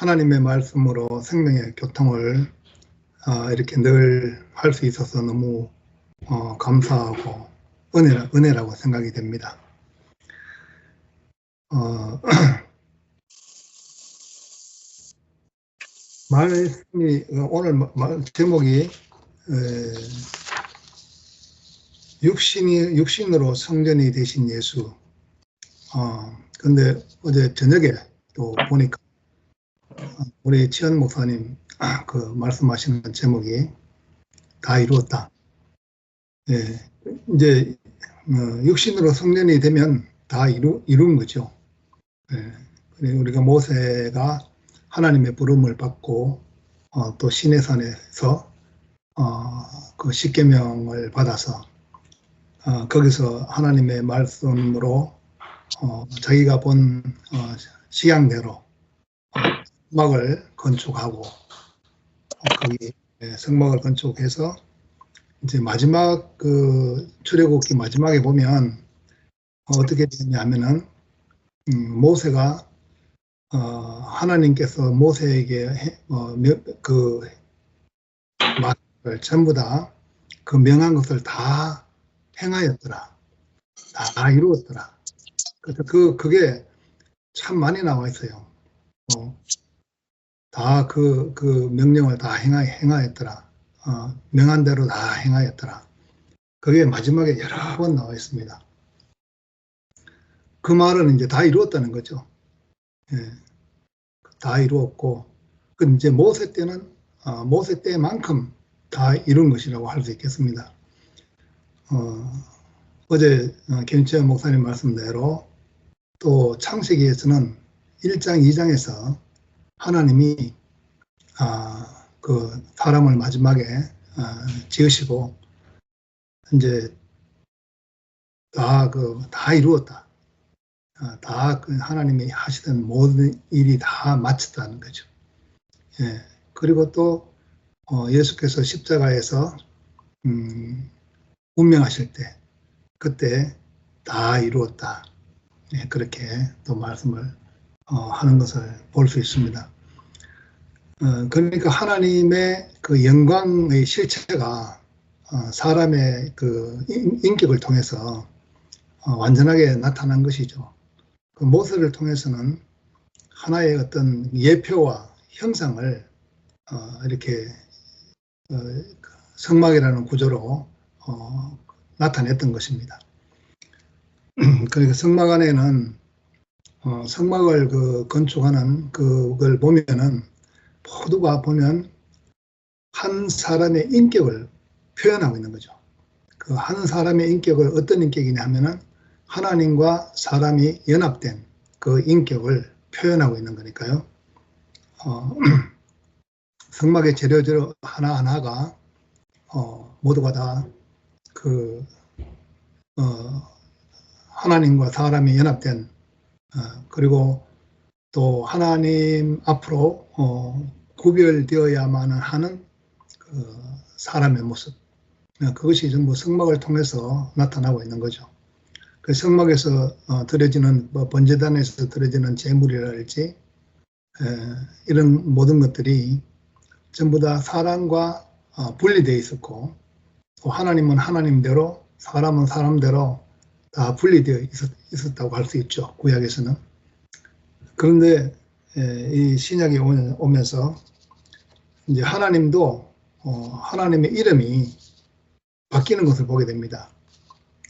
하나님의 말씀으로 생명의 교통을 이렇게 늘 할 수 있어서 너무 감사하고 은혜라고 생각이 됩니다. 말씀이 오늘 제목이 육신으로 성전이 되신 예수. 근데 어제 저녁에 또 보니까 우리 치현 목사님 그 말씀하시는 제목이 다 이루었다. 예, 이제 육신으로 성전이 되면 다 이룬 거죠. 예, 우리가 모세가 하나님의 부름을 받고 또 시내산에서 그 십계명을 받아서 거기서 하나님의 말씀으로 자기가 본 시향대로 성막을 건축하고 거기 성막을 건축해서 이제 마지막 그 출애굽기 마지막에 보면 어떻게 되냐면은 모세가 하나님께서 모세에게 그 말을 전부 다 그 명한 것을 다 행하였더라. 다 이루었더라. 그래서 그게 참 많이 나와 있어요. 다 그 명령을 다 행하였더라. 명한 대로 다 행하였더라. 그게 마지막에 여러 번 나와 있습니다. 그 말은 이제 다 이루었다는 거죠. 예, 다 이루었고, 그 이제 모세 때는 모세 때만큼 다 이룬 것이라고 할 수 있겠습니다. 어제 김치현 목사님 말씀대로 또 창세기에서는 1장, 2장에서 하나님이 그 사람을 마지막에 지으시고 이제 다 이루었다. 다 그 하나님이 하시던 모든 일이 다 마쳤다는 거죠. 예. 그리고 또 예수께서 십자가에서 운명하실 때 그때 다 이루었다. 예, 그렇게 또 말씀을 하는 것을 볼 수 있습니다. 그러니까 하나님의 그 영광의 실체가 사람의 그 인격을 통해서 완전하게 나타난 것이죠. 그 모세를 통해서는 하나의 어떤 예표와 형상을 이렇게 성막이라는 구조로 나타냈던 것입니다. 그러니까 성막 안에는 성막을 그 건축하는 그걸 보면은 모두가 보면 한 사람의 인격을 표현하고 있는 거죠. 그 한 사람의 인격을 어떤 인격이냐 하면은 하나님과 사람이 연합된 그 인격을 표현하고 있는 거니까요. 성막의 재료 하나하나가 모두가 다 그 하나님과 사람이 연합된 그리고 또 하나님 앞으로 구별되어야만 하는 그 사람의 모습, 그것이 전부 성막을 통해서 나타나고 있는 거죠. 그 성막에서 드려지는 번제단에서 드려지는 제물이랄지 이런 모든 것들이 전부 다 사람과 분리되어 있었고 또 하나님은 하나님대로 사람은 사람대로 다 분리되어 있었다고 할 수 있죠. 구약에서는. 그런데 이 신약이 오면서 이제 하나님도 하나님의 이름이 바뀌는 것을 보게 됩니다.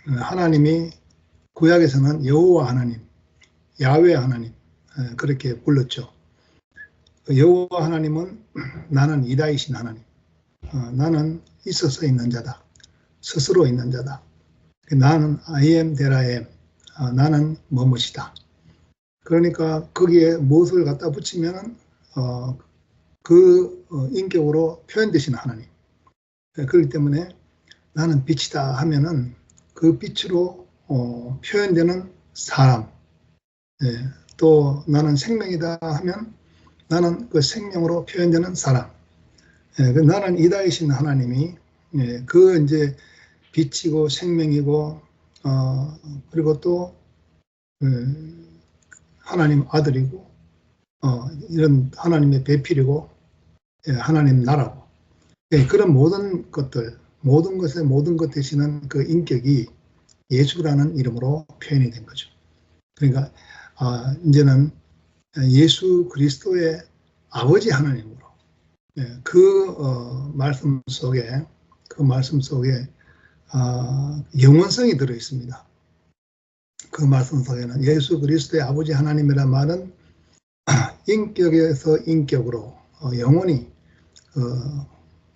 하나님이 구약에서는 여호와 하나님, 야훼 하나님 그렇게 불렀죠. 여호와 하나님은 나는 이다이신 하나님, 나는 있어서 있는 자다, 스스로 있는 자다. 나는 I am that I am, 나는 뭐뭇이다. 그러니까 거기에 무엇을 갖다 붙이면 그 인격으로 표현되시는 하나님. 그렇기 때문에 나는 빛이다 하면은 그 빛으로 표현되는 사람. 또 나는 생명이다 하면 나는 그 생명으로 표현되는 사람. 나는 이다이신 하나님이 그 이제 빛이고 생명이고 그리고 또 하나님 아들이고 이런 하나님의 배필이고 하나님 나라고 그런 모든 것들, 모든 것의 모든 것 되시는 그 인격이 예수라는 이름으로 표현이 된 거죠. 그러니까 이제는 예수 그리스도의 아버지 하나님으로 그 말씀 속에 영원성이 들어 있습니다. 그 말씀 속에는 예수 그리스도의 아버지 하나님이란 말은 인격에서 인격으로 영원히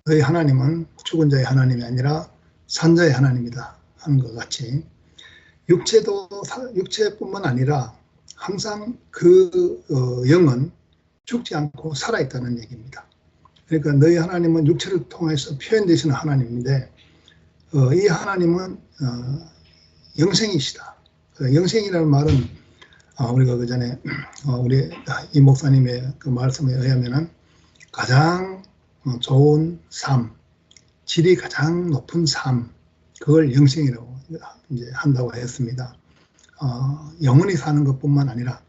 너희 하나님은 죽은 자의 하나님이 아니라 산 자의 하나님이다 하는 것 같이 육체뿐만 아니라 항상 그 영은 죽지 않고 살아있다는 얘기입니다. 그러니까 너희 하나님은 육체를 통해서 표현되시는 하나님인데 이 하나님은 영생이시다. 영생이라는 말은 우리가 그 전에 우리 이 목사님의 그 말씀에 의하면은 가장 좋은 삶, 질이 가장 높은 삶, 그걸 영생이라고 이제 한다고 했습니다. 영원히 사는 것뿐만 아니라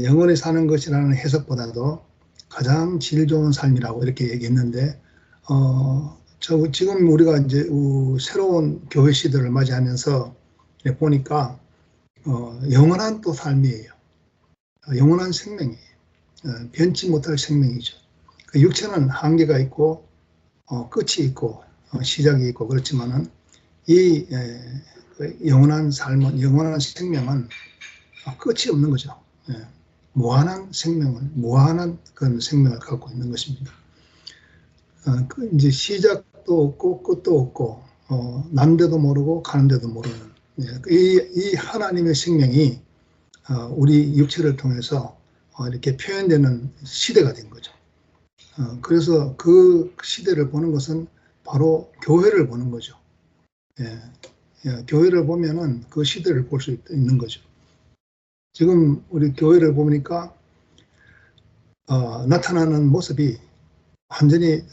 영원히 사는 것이라는 해석보다도 가장 질 좋은 삶이라고 이렇게 얘기했는데 지금 우리가 이제 새로운 교회 시대를 맞이하면서 보니까 영원한 또 삶이에요. 영원한 생명이에요. 변치 못할 생명이죠. 그 육체는 한계가 있고 끝이 있고 시작이 있고 그렇지만은 이 영원한 삶은 영원한 생명은 끝이 없는 거죠. 무한한 그런 생명을 갖고 있는 것입니다. 이제 시작도 없고 끝도 없고 난데도 모르고 가는데도 모르는 이 하나님의 생명이 우리 육체를 통해서 이렇게 표현되는 시대가 된 거죠. 그래서 그 시대를 보는 것은 바로 교회를 보는 거죠. 교회를 보면은 그 시대를 볼 수 있는 거죠. 지금 우리 교회를 보니까 나타나는 모습이 완전히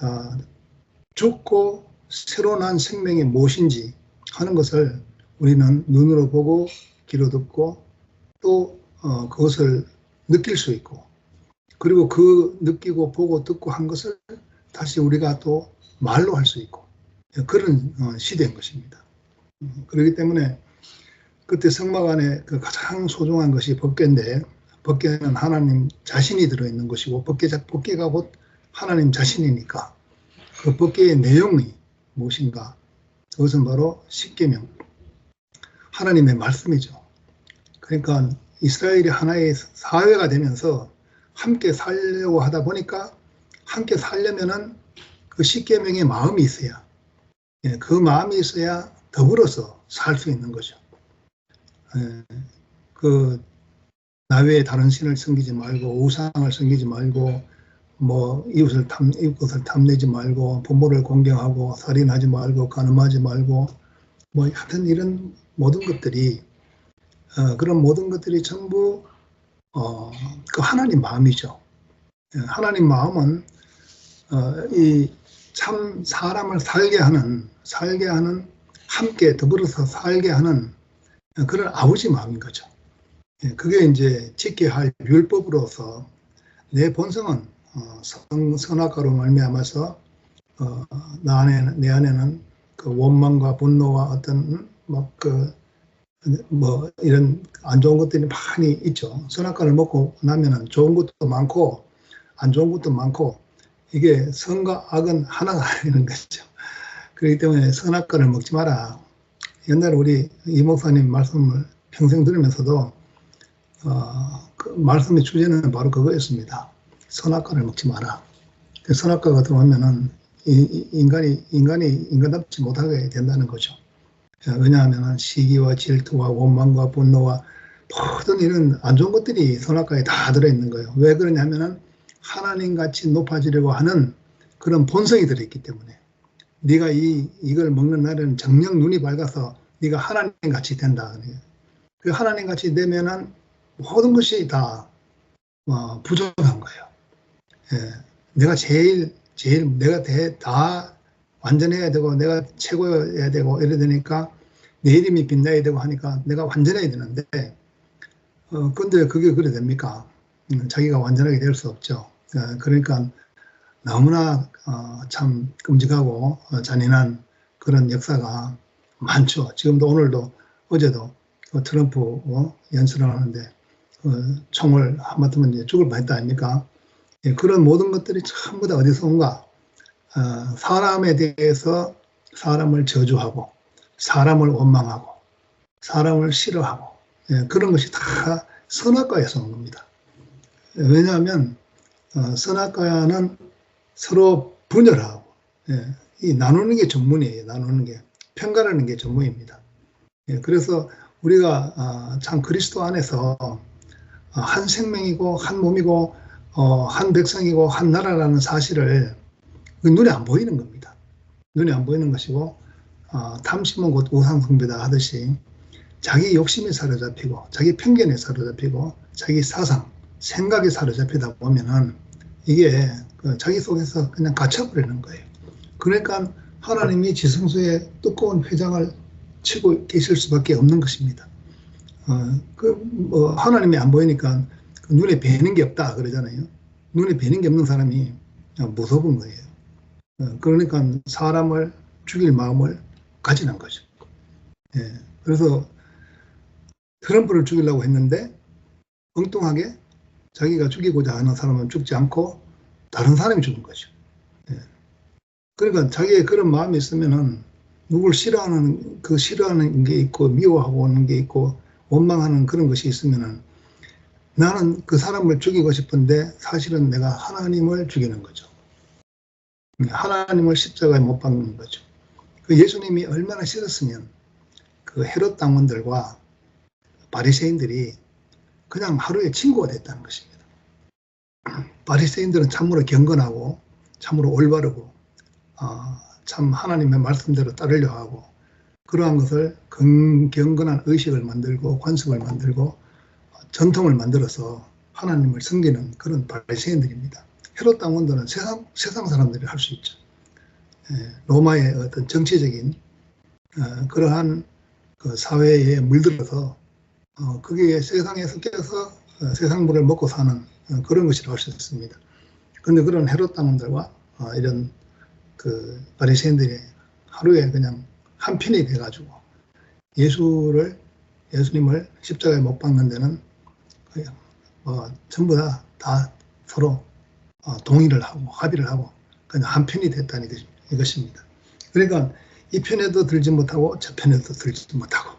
죽고 새로 난 생명이 무엇인지 하는 것을 우리는 눈으로 보고 귀로 듣고 또 그것을 느낄 수 있고 그리고 그 느끼고 보고 듣고 한 것을 다시 우리가 또 말로 할 수 있고 그런 시대인 것입니다. 그렇기 때문에 그때 성막 안에 그 가장 소중한 것이 법궤인데 법궤는 하나님 자신이 들어있는 것이고 법궤가 곧 하나님 자신이니까 그 법궤의 내용이 무엇인가 그것은 바로 십계명 하나님의 말씀이죠. 그러니까 이스라엘이 하나의 사회가 되면서 함께 살려고 하다 보니까 함께 살려면은 그 십계명의 마음이 있어야 그 마음이 있어야 더불어서 살 수 있는 거죠. 그 나 외에 다른 신을 섬기지 말고 우상을 섬기지 말고 뭐 이웃을 탐내지 말고 부모를 공경하고 살인하지 말고 간음하지 말고 뭐 하여튼 이런 모든 것들이 그런 모든 것들이 전부 그 하나님 마음이죠. 하나님 마음은 이 참 사람을 살게 하는 함께 더불어서 살게 하는 그런 아버지 마음인 거죠. 그게 이제 지켜야 할 율법으로서 내 본성은 선악과로 말미암아서 내 안에는 그 원망과 분노와 어떤 뭐 이런 안 좋은 것들이 많이 있죠. 선악과를 먹고 나면은 좋은 것도 많고 안 좋은 것도 많고 이게 선과 악은 하나가 아니는 거죠. 그렇기 때문에 선악과를 먹지 마라. 옛날에 우리 이 목사님 말씀을 평생 들으면서도 그 말씀의 주제는 바로 그거였습니다. 선악과를 먹지 마라. 그 선악과가 들어오면은 인간이 인간답지 못하게 된다는 거죠. 왜냐하면 시기와 질투와 원망과 분노와 모든 이런 안 좋은 것들이 선악과에 다 들어있는 거예요. 왜 그러냐면은 하나님같이 높아지려고 하는 그런 본성이 들어있기 때문에 네가 이걸 먹는 날에는 정녕 눈이 밝아서 네가 하나님같이 된다. 그 하나님같이 되면은 모든 것이 다 부족한 거예요. 내가 내가 다 완전해야 되고 내가 최고여야 되고 이래 되니까 내 이름이 빛나야 되고 하니까 내가 완전해야 되는데 근데 그게 그래 됩니까? 자기가 완전하게 될 수 없죠. 그러니까 너무나 참 끔찍하고 잔인한 그런 역사가 많죠. 지금도 오늘도 어제도 트럼프 연설을 하는데 총을 하마터면 이제 죽을 뻔했다 아닙니까? 예, 그런 모든 것들이 전부 다 어디서 온가? 사람에 대해서 사람을 저주하고 사람을 원망하고 사람을 싫어하고 그런 것이 다 선악과에서 온 겁니다. 왜냐하면 선악과는 서로 분열하고 이 나누는 게 전문이에요. 나누는 게 평가하는 게 전문입니다. 그래서 우리가 참 그리스도 안에서 한 생명이고 한 몸이고 한 백성이고 한 나라라는 사실을 눈에 안 보이는 겁니다. 눈에 안 보이는 것이고 탐심은 곧 우상숭배다 하듯이 자기 욕심에 사로잡히고 자기 편견에 사로잡히고 자기 사상, 생각에 사로잡히다 보면은 이게 자기 속에서 그냥 갇혀버리는 거예요. 그러니까 하나님이 지성소에 두꺼운 회장을 치고 계실 수밖에 없는 것입니다. 하나님이 안 보이니까 눈에 뵈는 게 없다 그러잖아요. 눈에 뵈는 게 없는 사람이 무서운 거예요. 그러니까 사람을 죽일 마음을 가지는 거죠. 그래서 트럼프를 죽이려고 했는데 엉뚱하게 자기가 죽이고자 하는 사람은 죽지 않고 다른 사람이 죽은 거죠. 그러니까 자기의 그런 마음이 있으면은 누굴 싫어하는 게 있고 미워하고 하는 게 있고 원망하는 그런 것이 있으면은 나는 그 사람을 죽이고 싶은데 사실은 내가 하나님을 죽이는 거죠. 하나님을 십자가에 못 박는 거죠. 그 예수님이 얼마나 싫었으면 그 헤롯 당원들과 바리새인들이 그냥 하루에 친구가 됐다는 것입니다. 바리새인들은 참으로 경건하고 참으로 올바르고 참 하나님의 말씀대로 따르려 하고 그러한 것을 경건한 의식을 만들고 관습을 만들고 전통을 만들어서 하나님을 섬기는 그런 바리새인들입니다. 헤롯 당원들은 세상 사람들이 할 수 있죠. 로마의 어떤 정치적인 그러한 그 사회에 물들어서 그게 세상에 섞여서 세상물을 먹고 사는 그런 것이라고 할 수 있습니다. 그런데 그런 헤롯 당원들과 이런 그 바리새인들이 하루에 그냥 한 편이 돼가지고 예수님을 십자가에 못 박는 데는 전부 다 서로 동의를 하고 합의를 하고 그냥 한 편이 됐다는 이것입니다. 그러니까 이 편에도 들지 못하고 저 편에도 들지 못하고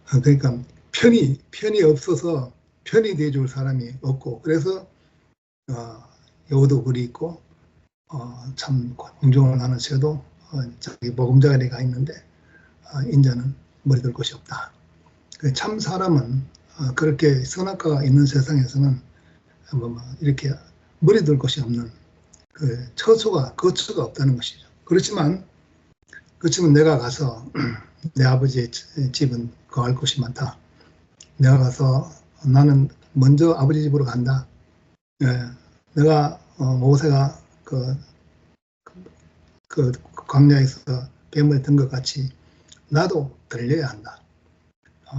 그러니까 편이 없어서 편이 돼줄 사람이 없고 그래서 여우도 굴이 있고 참 공정을 하는 새도 자기 보금자리가 있는데 인자는 머리 들 곳이 없다. 참 사람은 그렇게 선악과가 있는 세상에서는 이렇게 머리 들 곳이 없는 그 거처가 없다는 것이죠. 그렇지만 내가 가서 내 아버지의 집은 거할 곳이 많다. 내가 가서 나는 먼저 아버지 집으로 간다. 내가 모세가 그 광야에서 뱀을 든 것 같이 나도 들려야 한다.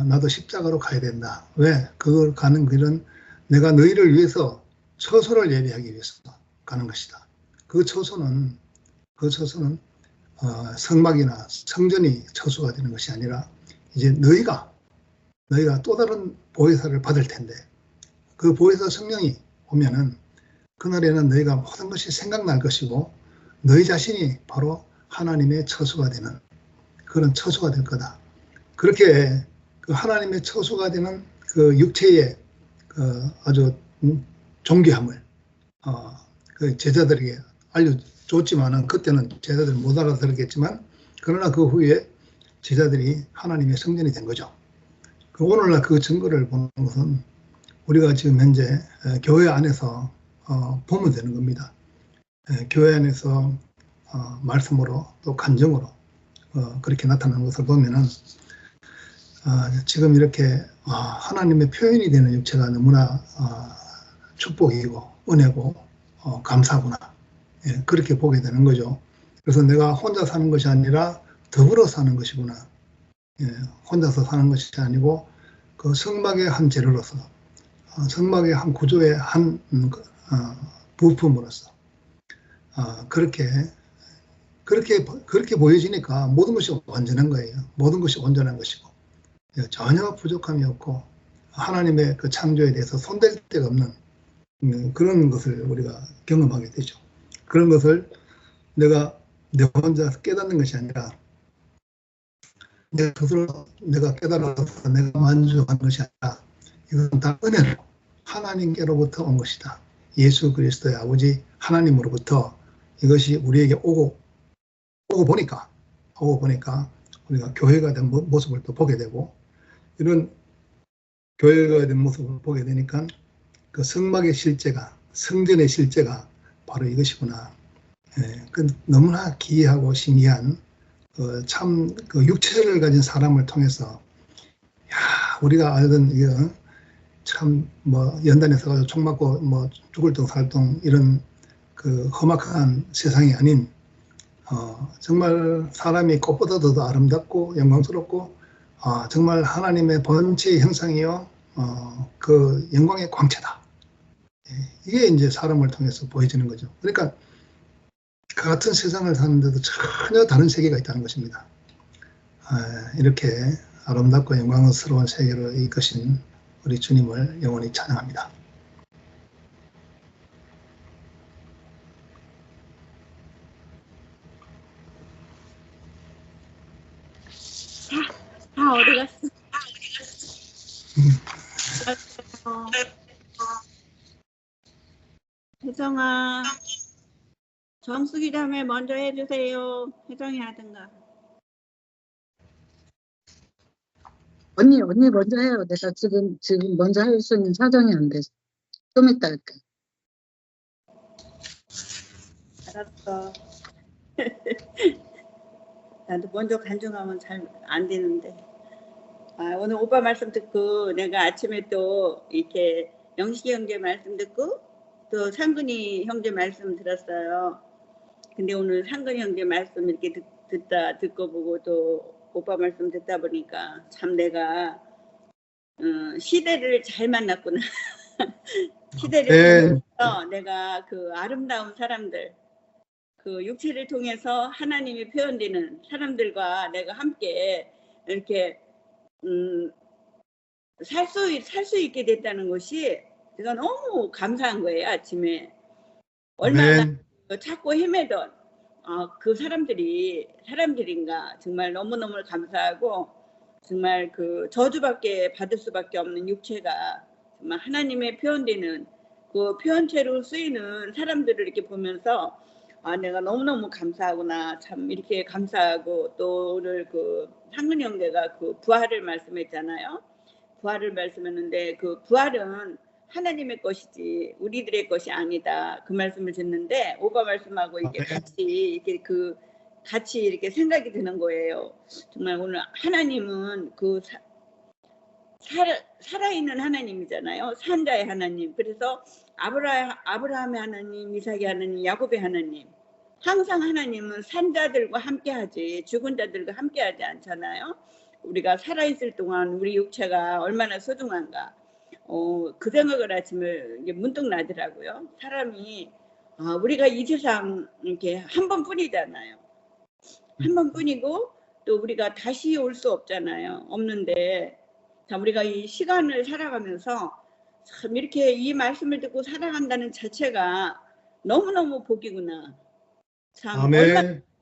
나도 십자가로 가야 된다. 왜? 그걸 가는 길은 내가 너희를 위해서 처소를 예비하기 위해서 가는 것이다. 그 처소는 성막이나 성전이 처소가 되는 것이 아니라 이제 너희가 또 다른 보혜사를 받을 텐데 그 보혜사 성령이 오면은 그날에는 너희가 모든 것이 생각날 것이고 너희 자신이 바로 하나님의 처소가 되는 그런 처소가 될 거다. 그렇게 그 하나님의 처소가 되는 그 육체의 그 아주 존귀함을 그 제자들에게 알려줬지만은 그때는 제자들은 못 알아들었겠지만 그러나 그 후에 제자들이 하나님의 성전이 된 거죠. 오늘날 그 증거를 보는 것은 우리가 지금 현재 교회 안에서 보면 되는 겁니다. 교회 안에서 말씀으로 또 간정으로 그렇게 나타나는 것을 보면은 지금 이렇게 하나님의 표현이 되는 육체가 너무나 축복이고 은혜고 감사구나. 그렇게 보게 되는 거죠. 그래서 내가 혼자 사는 것이 아니라 더불어 사는 것이구나. 혼자서 사는 것이 아니고 그 성막의 한 재료로서 성막의 한 구조의 한 부품으로서 그렇게 보여지니까 모든 것이 완전한 거예요. 모든 것이 온전한 것이고 전혀 부족함이 없고 하나님의 그 창조에 대해서 손댈 데가 없는 그런 것을 우리가 경험하게 되죠. 그런 것을 내가 내 혼자 깨닫는 것이 아니라 내 스스로 내가 깨달아서 내가 만족한 것이 아니라 이것은 다 은혜로 하나님께로부터 온 것이다. 예수 그리스도의 아버지 하나님으로부터 이것이 우리에게 오고 보니까 우리가 교회가 된 모습을 또 보게 되고 이런 교회가 된 모습을 보게 되니까 그 성막의 실제가 성전의 실제가 바로 이것이구나. 그 너무나 기이하고 신기한 참 그 육체를 가진 사람을 통해서 우리가 알던 이거 참 뭐 연단에서 가지고 총 맞고 뭐 죽을 둥 살 둥 이런 그 험악한 세상이 아닌 정말 사람이 꽃보다도 더 아름답고 영광스럽고 정말 하나님의 본체의 형상이요 그 영광의 광채다. 이게 이제 사람을 통해서 보여지는 거죠. 그러니까 그 같은 세상을 사는데도 전혀 다른 세계가 있다는 것입니다. 이렇게 아름답고 영광스러운 세계로 이끄신 우리 주님을 영원히 찬양합니다. 다 어디 갔어? 혜정아, 정수기 자매 먼저 해주세요. 혜정이 하든가. 언니 먼저 해요. 내가 지금 먼저 할 수 있는 사정이 안 돼서 좀 이따 할게. 알았어. 나도 먼저 간증하면 잘 안 되는데. 오늘 오빠 말씀 듣고 내가 아침에 또 이렇게 영식이 형제 말씀 듣고 또 상근이 형제 말씀 들었어요. 근데 오늘 상근이 형제 말씀 이렇게 듣고 보고 또 오빠 말씀 듣다 보니까 참 내가 시대를 잘 만났구나. 시대를 통해서 내가 그 아름다운 사람들, 그 육체를 통해서 하나님이 표현되는 사람들과 내가 함께 이렇게 살 수 있게 됐다는 것이 제가 너무 감사한 거예요. 아침에 얼마나 찾고 헤매던 그 사람들인가 정말 너무너무 감사하고 정말 그 저주밖에 받을 수밖에 없는 육체가 정말 하나님의 표현되는 그 표현체로 쓰이는 사람들을 이렇게 보면서 내가 너무너무 감사하구나. 참 이렇게 감사하고 또 오늘 그 상근 형제가 그 부활을 말씀했잖아요. 부활을 말씀했는데 그 부활은 하나님의 것이지 우리들의 것이 아니다. 그 말씀을 듣는데 오빠 말씀하고 이렇게 같이 이렇게 생각이 드는 거예요. 정말 오늘 하나님은 그 살아있는 하나님이잖아요. 산자의 하나님. 그래서 아브라함의 하나님, 이삭의 하나님, 야곱의 하나님. 항상 하나님은 산자들과 함께하지 죽은 자들과 함께하지 않잖아요. 우리가 살아있을 동안 우리 육체가 얼마나 소중한가. 그 생각을 아침에 문득 나더라고요. 사람이 우리가 이 세상 이렇게 한 번뿐이잖아요. 한 번뿐이고 또 우리가 다시 올 수 없잖아요. 없는데 참 우리가 이 시간을 살아가면서 참 이렇게 이 말씀을 듣고 살아간다는 자체가 너무너무 복이구나. 참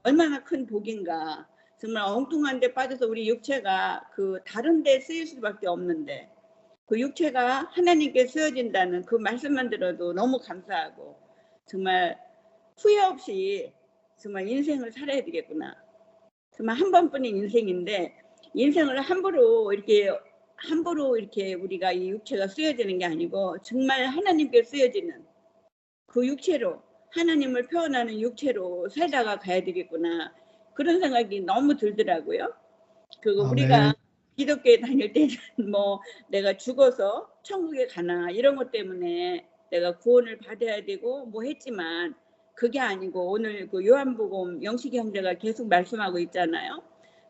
얼마나 큰 복인가. 정말 엉뚱한 데 빠져서 우리 육체가 그 다른 데 쓰일 수밖에 없는데 그 육체가 하나님께 쓰여진다는 그 말씀만 들어도 너무 감사하고 정말 후회 없이 정말 인생을 살아야 되겠구나. 정말 한 번뿐인 인생인데 인생을 함부로 이렇게 우리가 이 육체가 쓰여지는 게 아니고 정말 하나님께 쓰여지는 그 육체로 하나님을 표현하는 육체로 살다가 가야 되겠구나. 그런 생각이 너무 들더라고요. 그리고 우리가 기독교에 다닐 때는 뭐 내가 죽어서 천국에 가나 이런 것 때문에 내가 구원을 받아야 되고 뭐 했지만 그게 아니고 오늘 그 요한복음 영식이 형제가 계속 말씀하고 있잖아요.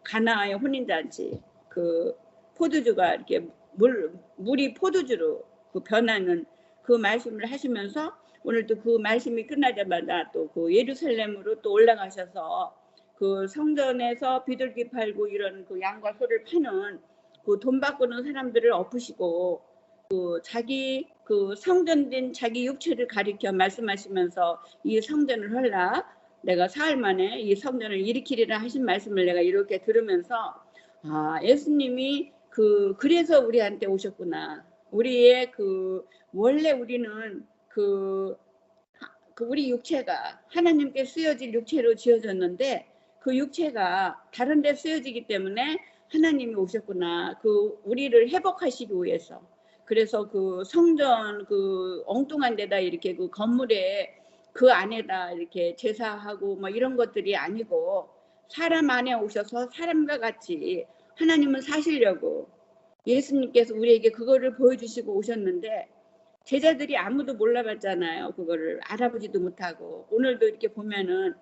가나의 혼인잔치 그 포도주가 이렇게 물이 포도주로 그 변하는 그 말씀을 하시면서 오늘도 그 말씀이 끝나자마자 또 그 예루살렘으로 또 올라가셔서 그 성전에서 비둘기 팔고 이런 그 양과 소를 파는 그 돈 바꾸는 사람들을 엎으시고 그 자기 그 성전된 자기 육체를 가리켜 말씀하시면서 이 성전을 헐라 내가 사흘 만에 이 성전을 일으키리라 하신 말씀을 내가 이렇게 들으면서 아 예수님이 그래서 우리한테 오셨구나. 우리의 그 원래 우리는 그 우리 육체가 하나님께 쓰여질 육체로 지어졌는데 그 육체가 다른 데 쓰여지기 때문에 하나님이 오셨구나. 그 우리를 회복하시기 위해서. 그래서 그 성전 그 엉뚱한 데다 이렇게 그 건물에 그 안에다 이렇게 제사하고 뭐 이런 것들이 아니고 사람 안에 오셔서 사람과 같이 하나님은 사시려고 예수님께서 우리에게 그거를 보여주시고 오셨는데 제자들이 아무도 몰라봤잖아요. 그거를 알아보지도 못하고 오늘도 이렇게 보면은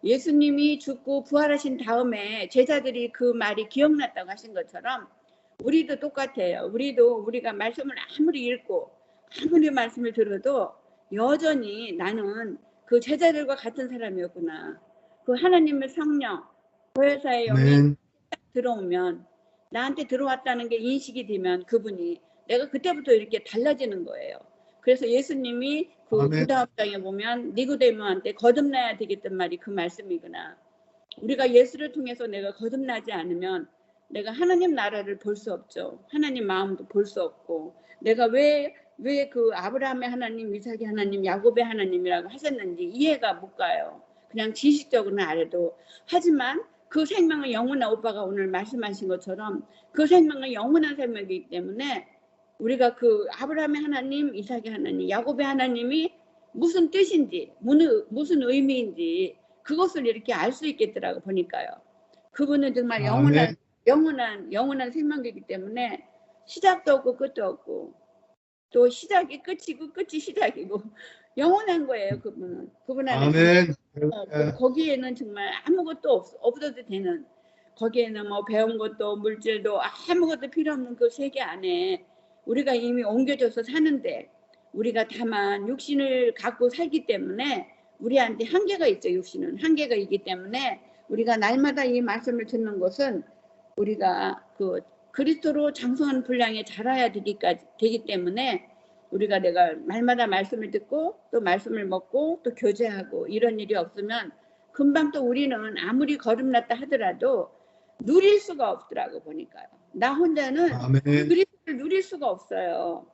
예수님이 죽고 부활하신 다음에 제자들이 그 말이 기억났다고 하신 것처럼 우리도 똑같아요. 우리가 말씀을 아무리 읽고 아무리 말씀을 들어도 여전히 나는 그 제자들과 같은 사람이었구나. 그 하나님의 성령, 보혜사의 영이 들어오면 나한테 들어왔다는 게 인식이 되면 그분이 내가 그때부터 이렇게 달라지는 거예요. 그래서 예수님이 그 다음 장에 보면 니고데모한테 거듭나야 되겠단 말이 그 말씀이구나. 우리가 예수를 통해서 내가 거듭나지 않으면 내가 하나님 나라를 볼 수 없죠. 하나님 마음도 볼 수 없고 내가 왜 그 아브라함의 하나님, 이삭의 하나님, 야곱의 하나님이라고 하셨는지 이해가 못 가요. 그냥 지식적으로는 알아도. 하지만 그 생명은 영원한 오빠가 오늘 말씀하신 것처럼 그 생명은 영원한 생명이기 때문에 우리가 그 아브라함의 하나님, 이삭의 하나님, 야곱의 하나님이 무슨 뜻인지, 무슨 의미인지 그것을 이렇게 알 수 있겠더라고 보니까요. 그분은 정말 영원한 생명이기 때문에 시작도 없고 끝도 없고 또 시작이 끝이고 끝이 시작이고 영원한 거예요. 그분은. 그분 안에 거기에는 정말 아무것도 없어도 되는 거기에는 뭐 배운 것도 물질도 아무것도 필요 없는 그 세계 안에 우리가 이미 옮겨져서 사는데 우리가 다만 육신을 갖고 살기 때문에 우리한테 한계가 있죠. 육신은 한계가 있기 때문에 우리가 날마다 이 말씀을 듣는 것은 우리가 그 그리스도로 장성한 분량에 자라야 되기 때문에 우리가 내가 날마다 말씀을 듣고 또 말씀을 먹고 또 교제하고 이런 일이 없으면 금방 또 우리는 아무리 거듭났다 하더라도 누릴 수가 없더라고 보니까요. 나 혼자는 그리스도를 누릴 수가 없어요.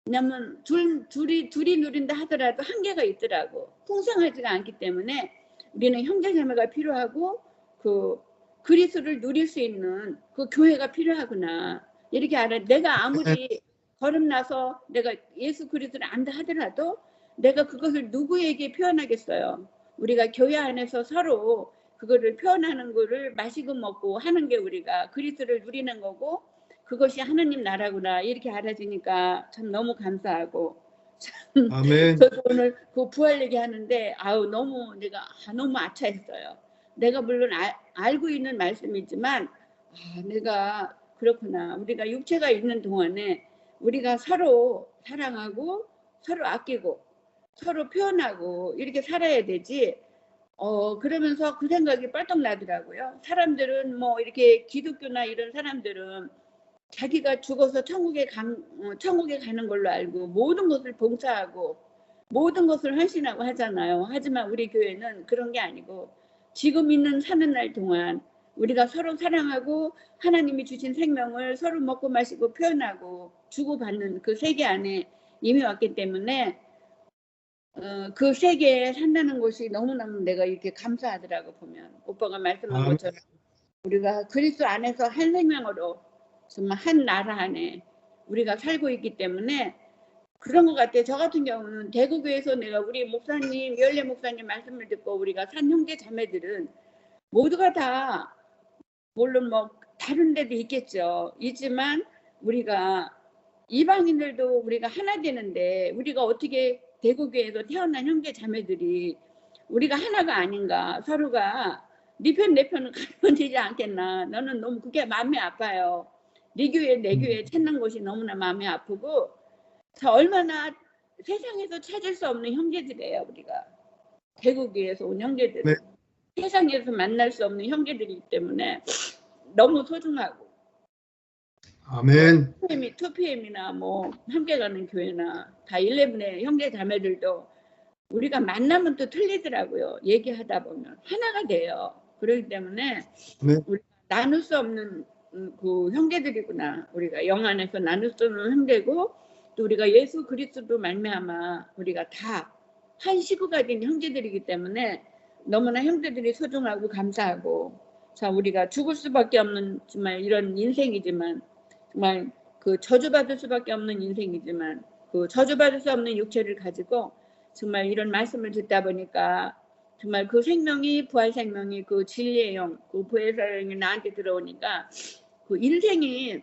왜냐면 둘이 누린다 하더라도 한계가 있더라고. 풍성하지가 않기 때문에 우리는 형제자매가 필요하고 그 그리스도를 누릴 수 있는 그 교회가 필요하구나. 이렇게 알아. 내가 아무리 거듭나서 내가 예수 그리스도를 안다 하더라도 내가 그것을 누구에게 표현하겠어요. 우리가 교회 안에서 서로 그거를 표현하는 거를 마시고 먹고 하는 게 우리가 그리스도를 누리는 거고 그것이 하나님 나라구나 이렇게 알아지니까 참 너무 감사하고 아멘. 저도 오늘 그 부활 얘기하는데 너무 내가 너무 아차했어요. 내가 물론 알고 있는 말씀이지만 내가 그렇구나. 우리가 육체가 있는 동안에 우리가 서로 사랑하고 서로 아끼고 서로 표현하고 이렇게 살아야 되지. 그러면서 그 생각이 뻘떡 나더라고요. 사람들은 뭐 이렇게 기독교나 이런 사람들은 자기가 죽어서 천국에 가는 걸로 알고 모든 것을 봉사하고 모든 것을 헌신하고 하잖아요. 하지만 우리 교회는 그런 게 아니고 지금 있는 사는 날 동안 우리가 서로 사랑하고 하나님이 주신 생명을 서로 먹고 마시고 표현하고 주고받는 그 세계 안에 이미 왔기 때문에 그 세계에 산다는 것이 너무너무 내가 이렇게 감사하더라고 보면 오빠가 말씀한 것처럼 우리가 그리스도 안에서 한 생명으로 정말 한 나라 안에 우리가 살고 있기 때문에 그런 것 같아요. 저 같은 경우는 대구교회에서 내가 우리 목사님, 열례 목사님 말씀을 듣고 우리가 산 형제 자매들은 모두가 다 물론 뭐 다른 데도 있겠죠. 있지만 우리가 이방인들도 우리가 하나 되는데 우리가 어떻게 대구교회에서 태어난 형제 자매들이 우리가 하나가 아닌가 서로가 네 편 내 편은 가면 되지 않겠나. 너는 너무 그게 마음이 아파요. 네 교회 내 교회 찾는 것이 너무나 마음이 아프고 자, 얼마나 세상에서 찾을 수 없는 형제들이에요. 우리가 대국에서 온 형제들, 네. 세상에서 만날 수 없는 형제들이기 때문에 너무 소중하고, 아멘. 2PM이나 뭐 함께 가는 교회나 다 11의 형제 자매들도 우리가 만나면 또 틀리더라고요. 얘기하다 보면 하나가 돼요. 그렇기 때문에 네. 우리가 나눌 수 없는 그 형제들이구나. 우리가 영 안에서 나눌 수 없는 형제고, 또 우리가 예수 그리스도 말미암아 우리가 다 한 식구가 된 형제들이기 때문에 너무나 형제들이 소중하고 감사하고, 자, 우리가 죽을 수밖에 없는 정말 이런 인생이지만, 정말 그 저주받을 수밖에 없는 인생이지만, 그 저주받을 수 없는 육체를 가지고 정말 이런 말씀을 듣다 보니까 정말 그 생명이, 부활 생명이, 그 진리의 영, 그 부활 생명이 나한테 들어오니까 그 인생이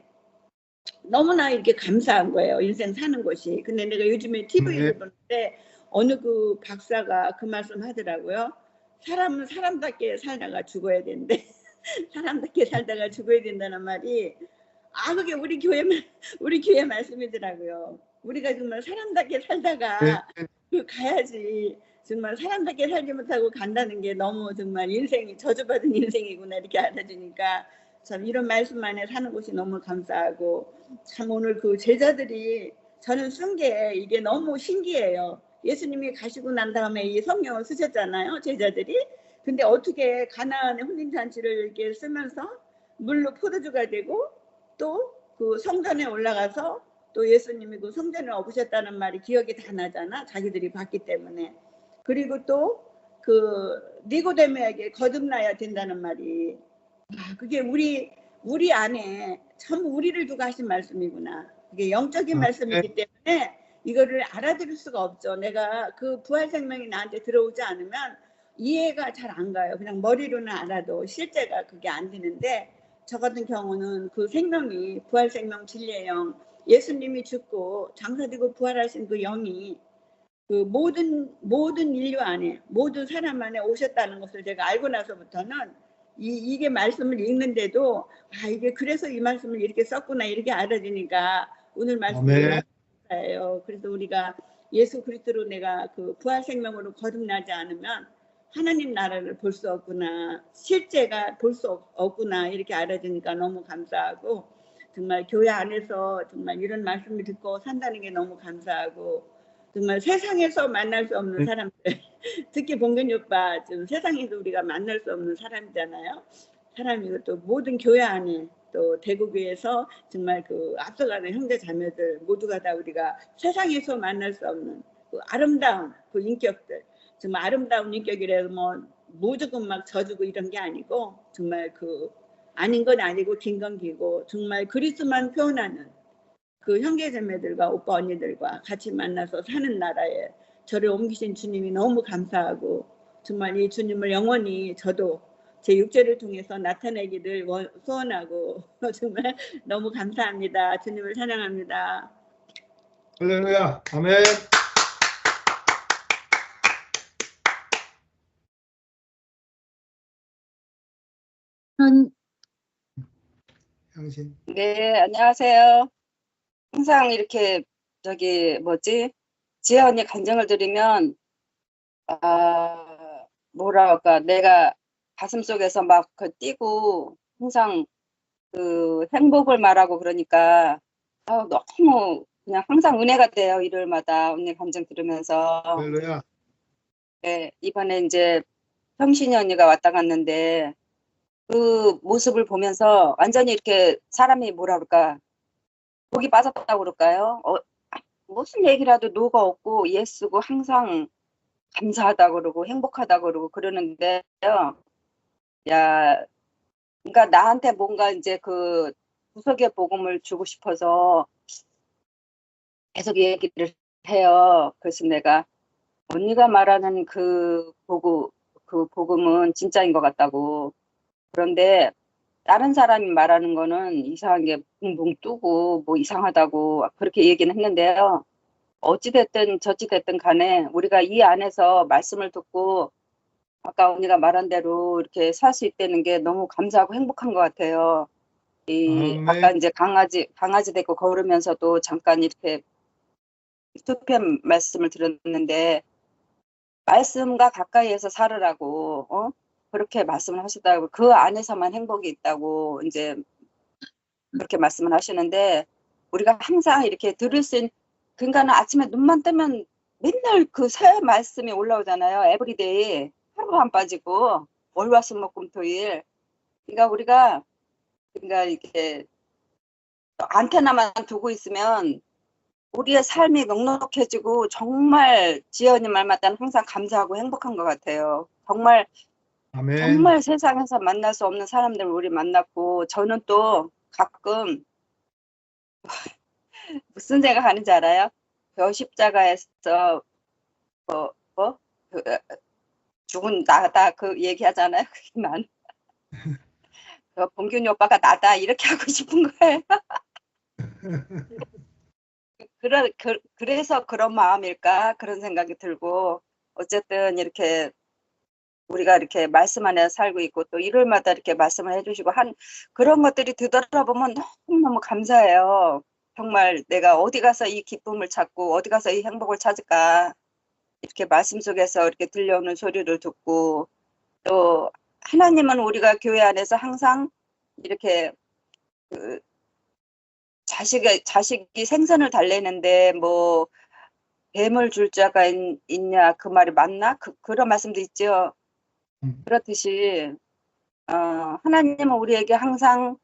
너무나 이렇게 감사한 거예요. 인생 사는 것이. 근데 내가 요즘에 TV를 보는데 어느 그 박사가 그 말씀 하더라고요. 사람은 사람답게 살다가 죽어야 되는데 사람답게 살다가 죽어야 된다는 말이, 그게 우리 교회 말씀이더라고요. 우리가 정말 사람답게 살다가 가야지. 정말 사람답게 살지 못하고 간다는 게 너무 정말 인생이 저주받은 인생이구나 이렇게 알아주니까 참 이런 말씀 안에 사는 것이 너무 감사하고, 참 오늘 그 제자들이 저는 쓴 게 이게 너무 신기해요. 예수님이 가시고 난 다음에 이 성경을 쓰셨잖아요, 제자들이. 근데 어떻게 가나안의 혼인잔치를 이렇게 쓰면서 물로 포도주가 되고, 또 그 성전에 올라가서 또 예수님이 그 성전을 엎으셨다는 말이 기억이 다 나잖아, 자기들이 봤기 때문에. 그리고 또 그 니고데모에게 거듭나야 된다는 말이, 그게 우리 안에 전부 우리를 두고 하신 말씀이구나. 그게 영적인 말씀이기 때문에 이거를 알아들을 수가 없죠. 내가 그 부활 생명이 나한테 들어오지 않으면 이해가 잘 안 가요. 그냥 머리로는 알아도 실제가 그게 안 되는데, 저 같은 경우는 그 생명이, 부활 생명 진리의 영, 예수님이 죽고 장사되고 부활하신 그 영이 그 모든 인류 안에, 모든 사람 안에 오셨다는 것을 제가 알고 나서부터는 이게 말씀을 읽는데도 이게 그래서 이 말씀을 이렇게 썼구나 이렇게 알아지니까 오늘 말씀이 너무 감사해요. 그래서 우리가 예수 그리스도로 내가 그 부활 생명으로 거듭나지 않으면 하나님 나라를 볼 수 없구나, 실제가 볼 수 없구나 이렇게 알아지니까 너무 감사하고, 정말 교회 안에서 정말 이런 말씀을 듣고 산다는 게 너무 감사하고, 정말 세상에서 만날 수 없는 사람들, 특히 봉근이 오빠 좀 세상에서 우리가 만날 수 없는 사람이잖아요. 사람이고 또 모든 교회 안에 또 대구교회에서 정말 그 앞서가는 형제 자매들 모두가 다 우리가 세상에서 만날 수 없는 그 아름다운 그 인격들, 정말 아름다운 인격이라도 뭐 무조건 막 져주고 이런 게 아니고, 정말 그 아닌 건 아니고 긴 건 기고 정말 그리스도만 표현하는 그 형제자매들과 오빠 언니들과 같이 만나서 사는 나라에 저를 옮기신 주님이 너무 감사하고, 정말 이 주님을 영원히 저도 제 육체를 통해서 나타내기를 소원하고 정말 너무 감사합니다. 주님을 사랑합니다. 할렐루야. 아멘. 향신. 네, 안녕하세요. 항상 이렇게 지혜 언니 간증을 들으면 뭐랄까, 내가 가슴속에서 막 뛰고 항상 그 행복을 말하고 그러니까 너무 그냥 항상 은혜가 돼요. 일요일마다 언니 간증 들으면서. 할렐루야. 네, 이번에 이제 형신이 언니가 왔다 갔는데 그 모습을 보면서 완전히 이렇게 사람이 뭐라 그럴까, 복이 빠졌다고 그럴까요? 무슨 얘기라도 노가 없고 예쓰고 항상 감사하다고 그러고 행복하다고 그러고 그러는데요. 그러니까 나한테 뭔가 이제 그 구속의 복음을 주고 싶어서 계속 얘기를 해요. 그래서 내가 언니가 말하는 그 복음은 진짜인 것 같다고. 그런데 다른 사람이 말하는 거는 이상한 게 붕붕 뜨고 뭐 이상하다고 그렇게 얘기는 했는데요. 어찌됐든 저찌됐든 간에 우리가 이 안에서 말씀을 듣고 아까 언니가 말한 대로 이렇게 살 수 있다는 게 너무 감사하고 행복한 것 같아요. 아까 이제 강아지 데리고 걸으면서도 잠깐 이렇게 유튜브에 말씀을 들었는데 말씀과 가까이에서 살으라고 그렇게 말씀을 하시다고 그 안에서만 행복이 있다고 이제 그렇게 말씀을 하시는데 우리가 항상 이렇게 들을 수 있는 그러니까는 아침에 눈만 뜨면 맨날 그 새 말씀이 올라오잖아요. 에브리데이 하루 안 빠지고 월화수목금토일 그러니까 우리가 그러니까 이렇게 안테나만 두고 있으면 우리의 삶이 넉넉해지고 정말 지연이 말마다 항상 감사하고 행복한 것 같아요. 정말 아멘. 정말 세상에서 만날 수 없는 사람들 우리 만났고 저는 또 가끔 무슨 생각하는지 알아요? 그 십자가에서 그, 죽은 나다 그 얘기하잖아요. 난 그 봉균이 오빠가 나다 이렇게 하고 싶은 거예요. 그래서 그런 마음일까 그런 생각이 들고 어쨌든 이렇게 우리가 이렇게 말씀 안에 살고 있고 또 일요일마다 이렇게 말씀을 해주시고 한 그런 것들이 되돌아보면 너무너무 감사해요. 정말 내가 어디 가서 이 기쁨을 찾고 어디 가서 이 행복을 찾을까 이렇게 말씀 속에서 이렇게 들려오는 소리를 듣고 또 하나님은 우리가 교회 안에서 항상 이렇게 그 자식이 생선을 달래는데 뭐 뱀을 줄 자가 있냐 그 말이 맞나? 그런 말씀도 있죠. 그렇듯이 하나님은 우리에게 항상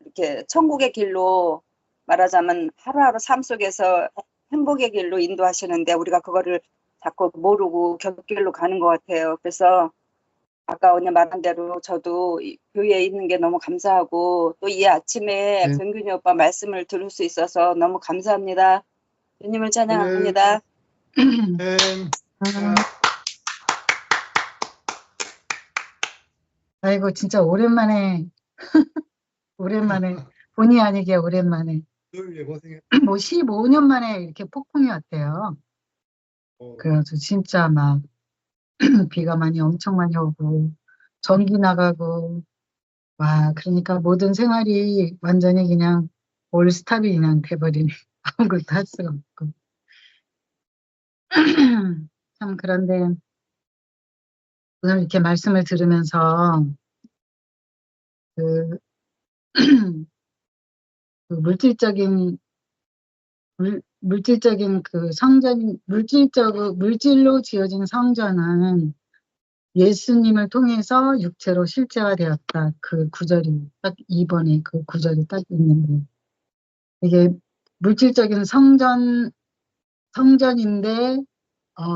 이렇게 천국의 길로 말하자면 하루하루 삶 속에서 행복의 길로 인도하시는데 우리가 그거를 자꾸 모르고 곁길로 가는 것 같아요. 그래서 아까 언니 말한 대로 저도 교회에 있는 게 너무 감사하고 또 이 아침에 네. 병균이 오빠 말씀을 들을 수 있어서 너무 감사합니다. 주님을 찬양합니다. 아멘. 아이고 진짜 오랜만에 오랜만에 본의 아니게 오랜만에 늘 고생해. 뭐 15년 만에 이렇게 폭풍이 왔대요. 그래가지고 진짜 막 비가 엄청 많이 오고 전기 나가고 와 그러니까 모든 생활이 완전히 그냥 올스탑이 그냥 돼버리네. 아무것도 할 수가 없고 참 그런데 오늘 이렇게 말씀을 들으면서 그, 그 물질적인 그 성전 물질로 지어진 성전은 예수님을 통해서 육체로 실제화되었다. 그 구절이 딱 2번에 그 구절이 딱 있는데 이게 물질적인 성전인데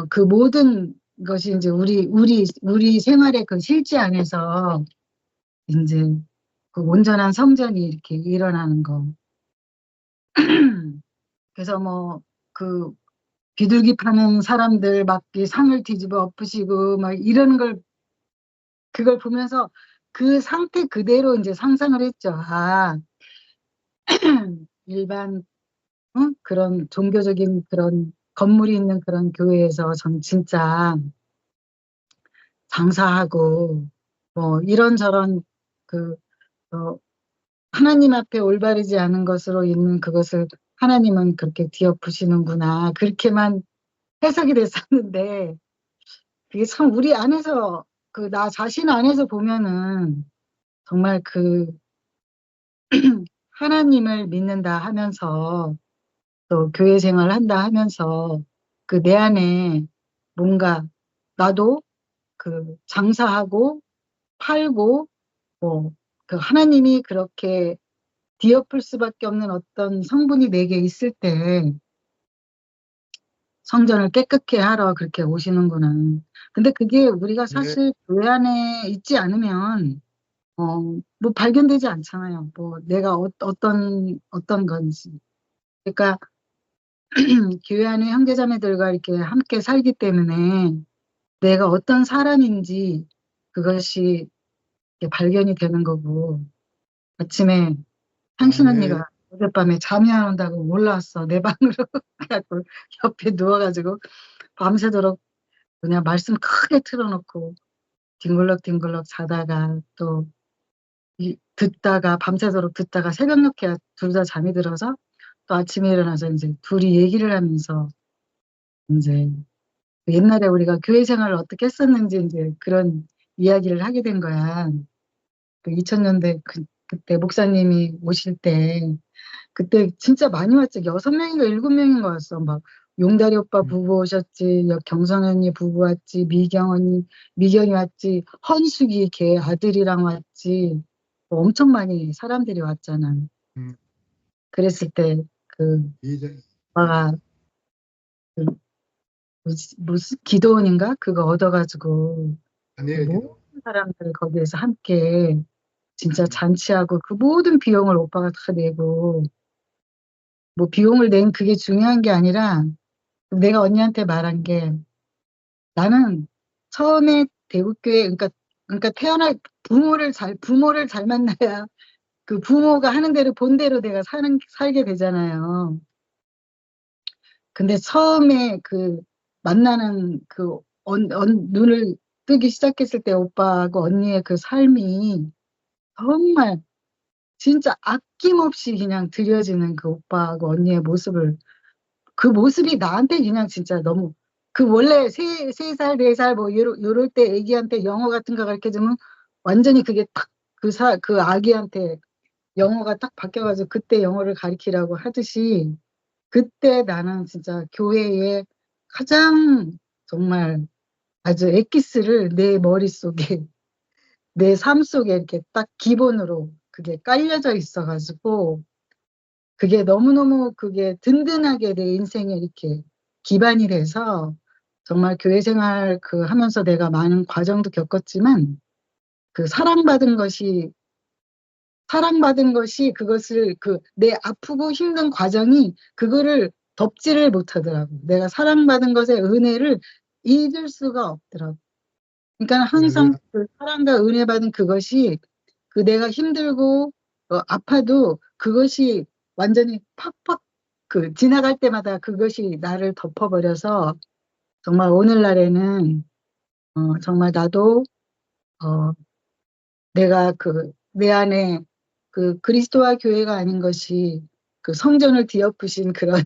그 모든 것이 이제 우리 생활의 그 실제 안에서 이제 그 온전한 성전이 이렇게 일어나는 거. 그래서 뭐 그 비둘기 파는 사람들 막 이 상을 뒤집어 엎으시고 막 이런 걸 그걸 보면서 그 상태 그대로 이제 상상을 했죠. 아, 일반 그런 종교적인 그런 건물이 있는 그런 교회에서 전 진짜 장사하고 뭐 이런저런 그 하나님 앞에 올바르지 않은 것으로 있는 그것을 하나님은 그렇게 뒤엎으시는구나 그렇게만 해석이 됐었는데 그게 참 우리 안에서 그 나 자신 안에서 보면은 정말 그 하나님을 믿는다 하면서 또 교회 생활을 한다 하면서 그 내 안에 뭔가 나도 그 장사하고 팔고 뭐 그 하나님이 그렇게 뒤엎을 수밖에 없는 어떤 성분이 내게 있을 때 성전을 깨끗게 하러 그렇게 오시는구나. 근데 그게 우리가 사실 교회 안에 있지 않으면 뭐 발견되지 않잖아요. 뭐 내가 어떤 건지. 그러니까 교회 안에 형제자매들과 이렇게 함께 살기 때문에 내가 어떤 사람인지 그것이 이렇게 발견이 되는 거고 아침에 당신 언니가 어젯밤에 잠이 안 온다고 올라왔어. 내 방으로 그래갖고 옆에 누워가지고 밤새도록 그냥 말씀 크게 틀어놓고 뒹굴럭뒹굴럭 자다가 또 듣다가 밤새도록 듣다가 새벽녘에 둘 다 잠이 들어서 또 아침에 일어나서 이제 둘이 얘기를 하면서 이제 옛날에 우리가 교회 생활을 어떻게 했었는지 이제 그런 이야기를 하게 된 거야. 그 2000년대 그때 목사님이 오실 때 그때 진짜 많이 왔지. 6명인가 7명인가 왔어. 막 용다리 오빠 부부 오셨지. 경선 언니 부부 왔지. 미경이 왔지. 헌숙이 걔 아들이랑 왔지. 뭐 엄청 많이 사람들이 왔잖아. 음. 그랬을 때 그 이제 오빠가 그 무슨 기도원인가 그거 얻어가지고 다니엘 모든 기도. 사람들 거기에서 함께 진짜 잔치하고 그 모든 비용을 오빠가 다 내고 뭐 비용을 낸 그게 중요한 게 아니라 내가 언니한테 말한 게 나는 처음에 대구교회 그러니까 태어날 부모를 잘 만나야 그 부모가 하는 대로 본 대로 내가 살게 되잖아요. 근데 처음에 그 만나는 그 눈을 뜨기 시작했을 때 오빠하고 언니의 그 삶이 정말 진짜 아낌없이 그냥 들여지는 그 오빠하고 언니의 모습을 그 모습이 나한테 그냥 진짜 너무 그 원래 3살, 4살 뭐 요럴 때 애기한테 영어 같은 거 가르쳐주면 완전히 그게 딱 그 아기한테 영어가 딱 바뀌어가지고 그때 영어를 가르치라고 하듯이 그때 나는 진짜 교회에 가장 정말 아주 엑기스를 내 머릿속에 내 삶 속에 이렇게 딱 기본으로 그게 깔려져 있어가지고 그게 너무너무 그게 든든하게 내 인생에 이렇게 기반이 돼서 정말 교회 생활 그 하면서 내가 많은 과정도 겪었지만 그 사랑받은 것이 그것을 그 내 아프고 힘든 과정이 그거를 덮지를 못하더라고. 내가 사랑받은 것의 은혜를 잊을 수가 없더라고. 그러니까 항상 그 사랑과 은혜 받은 그것이 그 내가 힘들고 아파도 그것이 완전히 팍팍 그 지나갈 때마다 그것이 나를 덮어버려서 정말 오늘날에는 정말 나도 내가 그 내 안에 그 그리스도와 교회가 아닌 것이 그 성전을 뒤엎으신 그런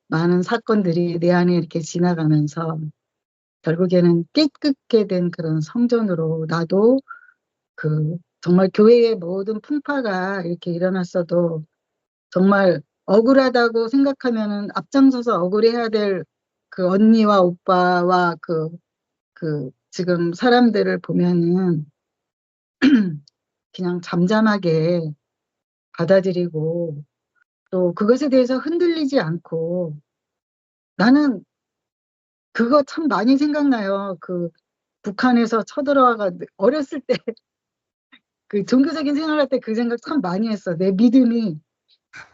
많은 사건들이 내 안에 이렇게 지나가면서 결국에는 깨끗게 된 그런 성전으로 나도 그 정말 교회의 모든 풍파가 이렇게 일어났어도 정말 억울하다고 생각하면은 앞장서서 억울해야 될 그 언니와 오빠와 그 지금 사람들을 보면은 그냥 잠잠하게 받아들이고 또 그것에 대해서 흔들리지 않고 나는 그거 참 많이 생각나요. 그 북한에서 쳐들어와가 어렸을 때 그 종교적인 생활할 때 그 생각 참 많이 했어. 내 믿음이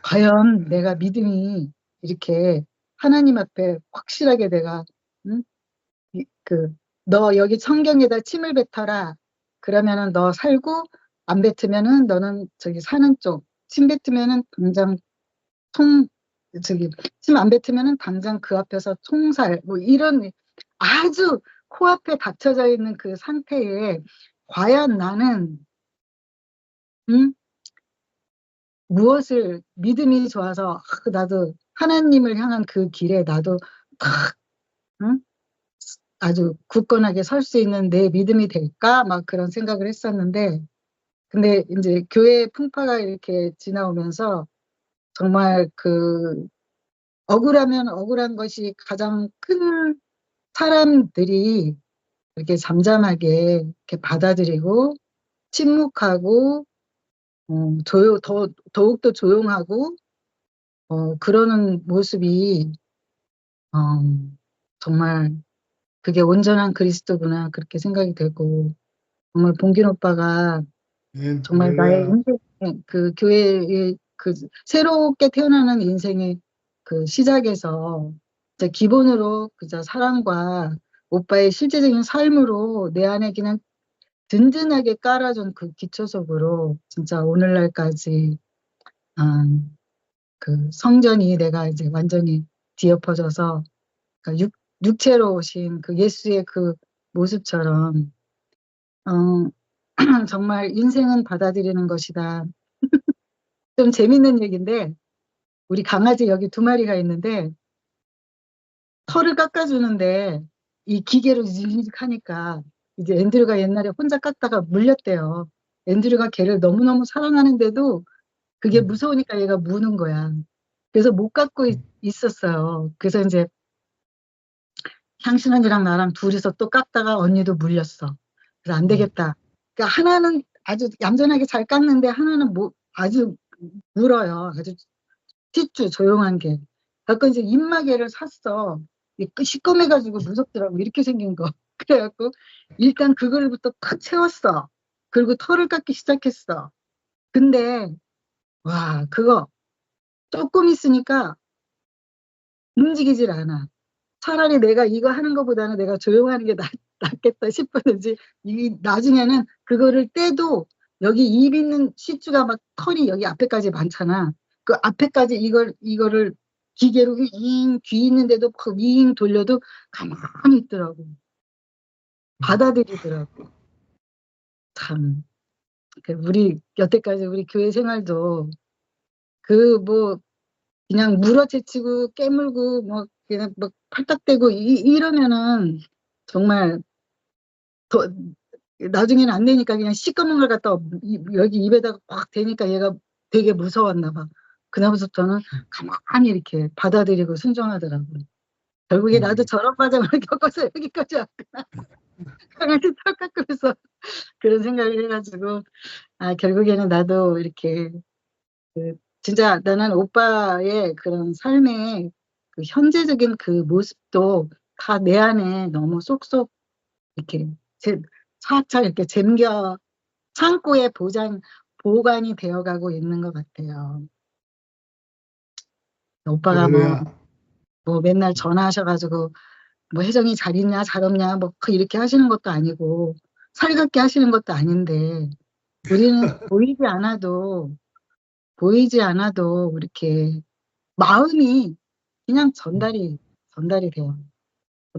과연 내가 믿음이 이렇게 하나님 앞에 확실하게 내가 응? 너 여기 성경에다 침을 뱉어라. 그러면은 너 살고 안 뱉으면은 너는 저기 사는 쪽. 침 뱉으면은 당장 총 저기 침 안 뱉으면은 당장 그 앞에서 총살 뭐 이런 아주 코앞에 닥쳐져 있는 그 상태에 과연 나는 응? 무엇을 믿음이 좋아서 나도 하나님을 향한 그 길에 나도 탁 응? 아주 굳건하게 설 수 있는 내 믿음이 될까? 막 그런 생각을 했었는데 근데 이제 교회 풍파가 이렇게 지나오면서 정말 그 억울하면 억울한 것이 가장 큰 사람들이 이렇게 잠잠하게 이렇게 받아들이고 침묵하고 더욱더 조용하고 그러는 모습이 어, 정말 그게 온전한 그리스도구나 그렇게 생각이 되고 정말 봉긴 오빠가 정말 나의 할렐루야. 인생 그 교회의 그 새롭게 태어나는 인생의 그 시작에서 이제 기본으로 그저 사랑과 오빠의 실제적인 삶으로 내 안에 그냥 든든하게 깔아준 그 기초석으로 진짜 오늘날까지 그 성전이 내가 이제 완전히 뒤엎어져서 그러니까 육체로 오신 그 예수의 그 모습처럼 어, 정말 인생은 받아들이는 것이다. 좀 재밌는 얘기인데 우리 강아지 여기 2마리가 있는데 털을 깎아주는데 이 기계로 지직 하니까 이제 앤드류가 옛날에 혼자 깎다가 물렸대요. 앤드류가 걔를 너무너무 사랑하는데도 그게 무서우니까 얘가 무는 거야. 그래서 못 깎고 있었어요. 그래서 이제 향신 언니랑 나랑 둘이서 또 깎다가 언니도 물렸어. 그래서 안 되겠다. 그러니까 하나는 아주 얌전하게 잘 깎는데 하나는 아주 물어요. 아주 tid주 조용한 게. 그래서 이제 입마개를 샀어. 시꺼매가지고 무섭더라고. 이렇게 생긴 거. 그래갖고 일단 그걸부터 팍 채웠어. 그리고 털을 깎기 시작했어. 근데 와 그거 조금 있으니까 움직이질 않아. 차라리 내가 이거 하는 것보다는 내가 조용하는 게 낫겠다 싶었는지 나중에는 그거를 떼도 여기 입 있는 시주가 막 털이 여기 앞에까지 많잖아. 그 앞에까지 이거를 기계로 귀 있는데도 윙 돌려도 가만히 있더라고. 받아들이더라고. 참. 우리 여태까지 우리 교회 생활도 뭐 그냥 물어제치고 깨물고 뭐 그냥 뭐 팔딱대고 이러면은 정말 더 나중에는 안 되니까 그냥 시꺼먼 걸 갖다 여기 입에다가 꽉 대니까 얘가 되게 무서웠나 봐. 그다음부터는 가만히 이렇게 받아들이고 순종하더라고. 결국에 나도 저런 과정을 겪어서 여기까지 왔구나. 강아지 털 깎으면서 그런 생각을 해가지고 결국에는 나도 이렇게 진짜 나는 오빠의 그런 삶의 그 현재적인 그 모습도 다 내 안에 너무 쏙쏙 이렇게 차차 이렇게 창고에 보관이 되어가고 있는 것 같아요. 오빠가 뭐 맨날 전화하셔가지고 뭐 혜정이 잘 있냐 잘 없냐 뭐 이렇게 하시는 것도 아니고 살갑게 하시는 것도 아닌데 우리는 보이지 않아도 이렇게 마음이 그냥 전달이 돼요.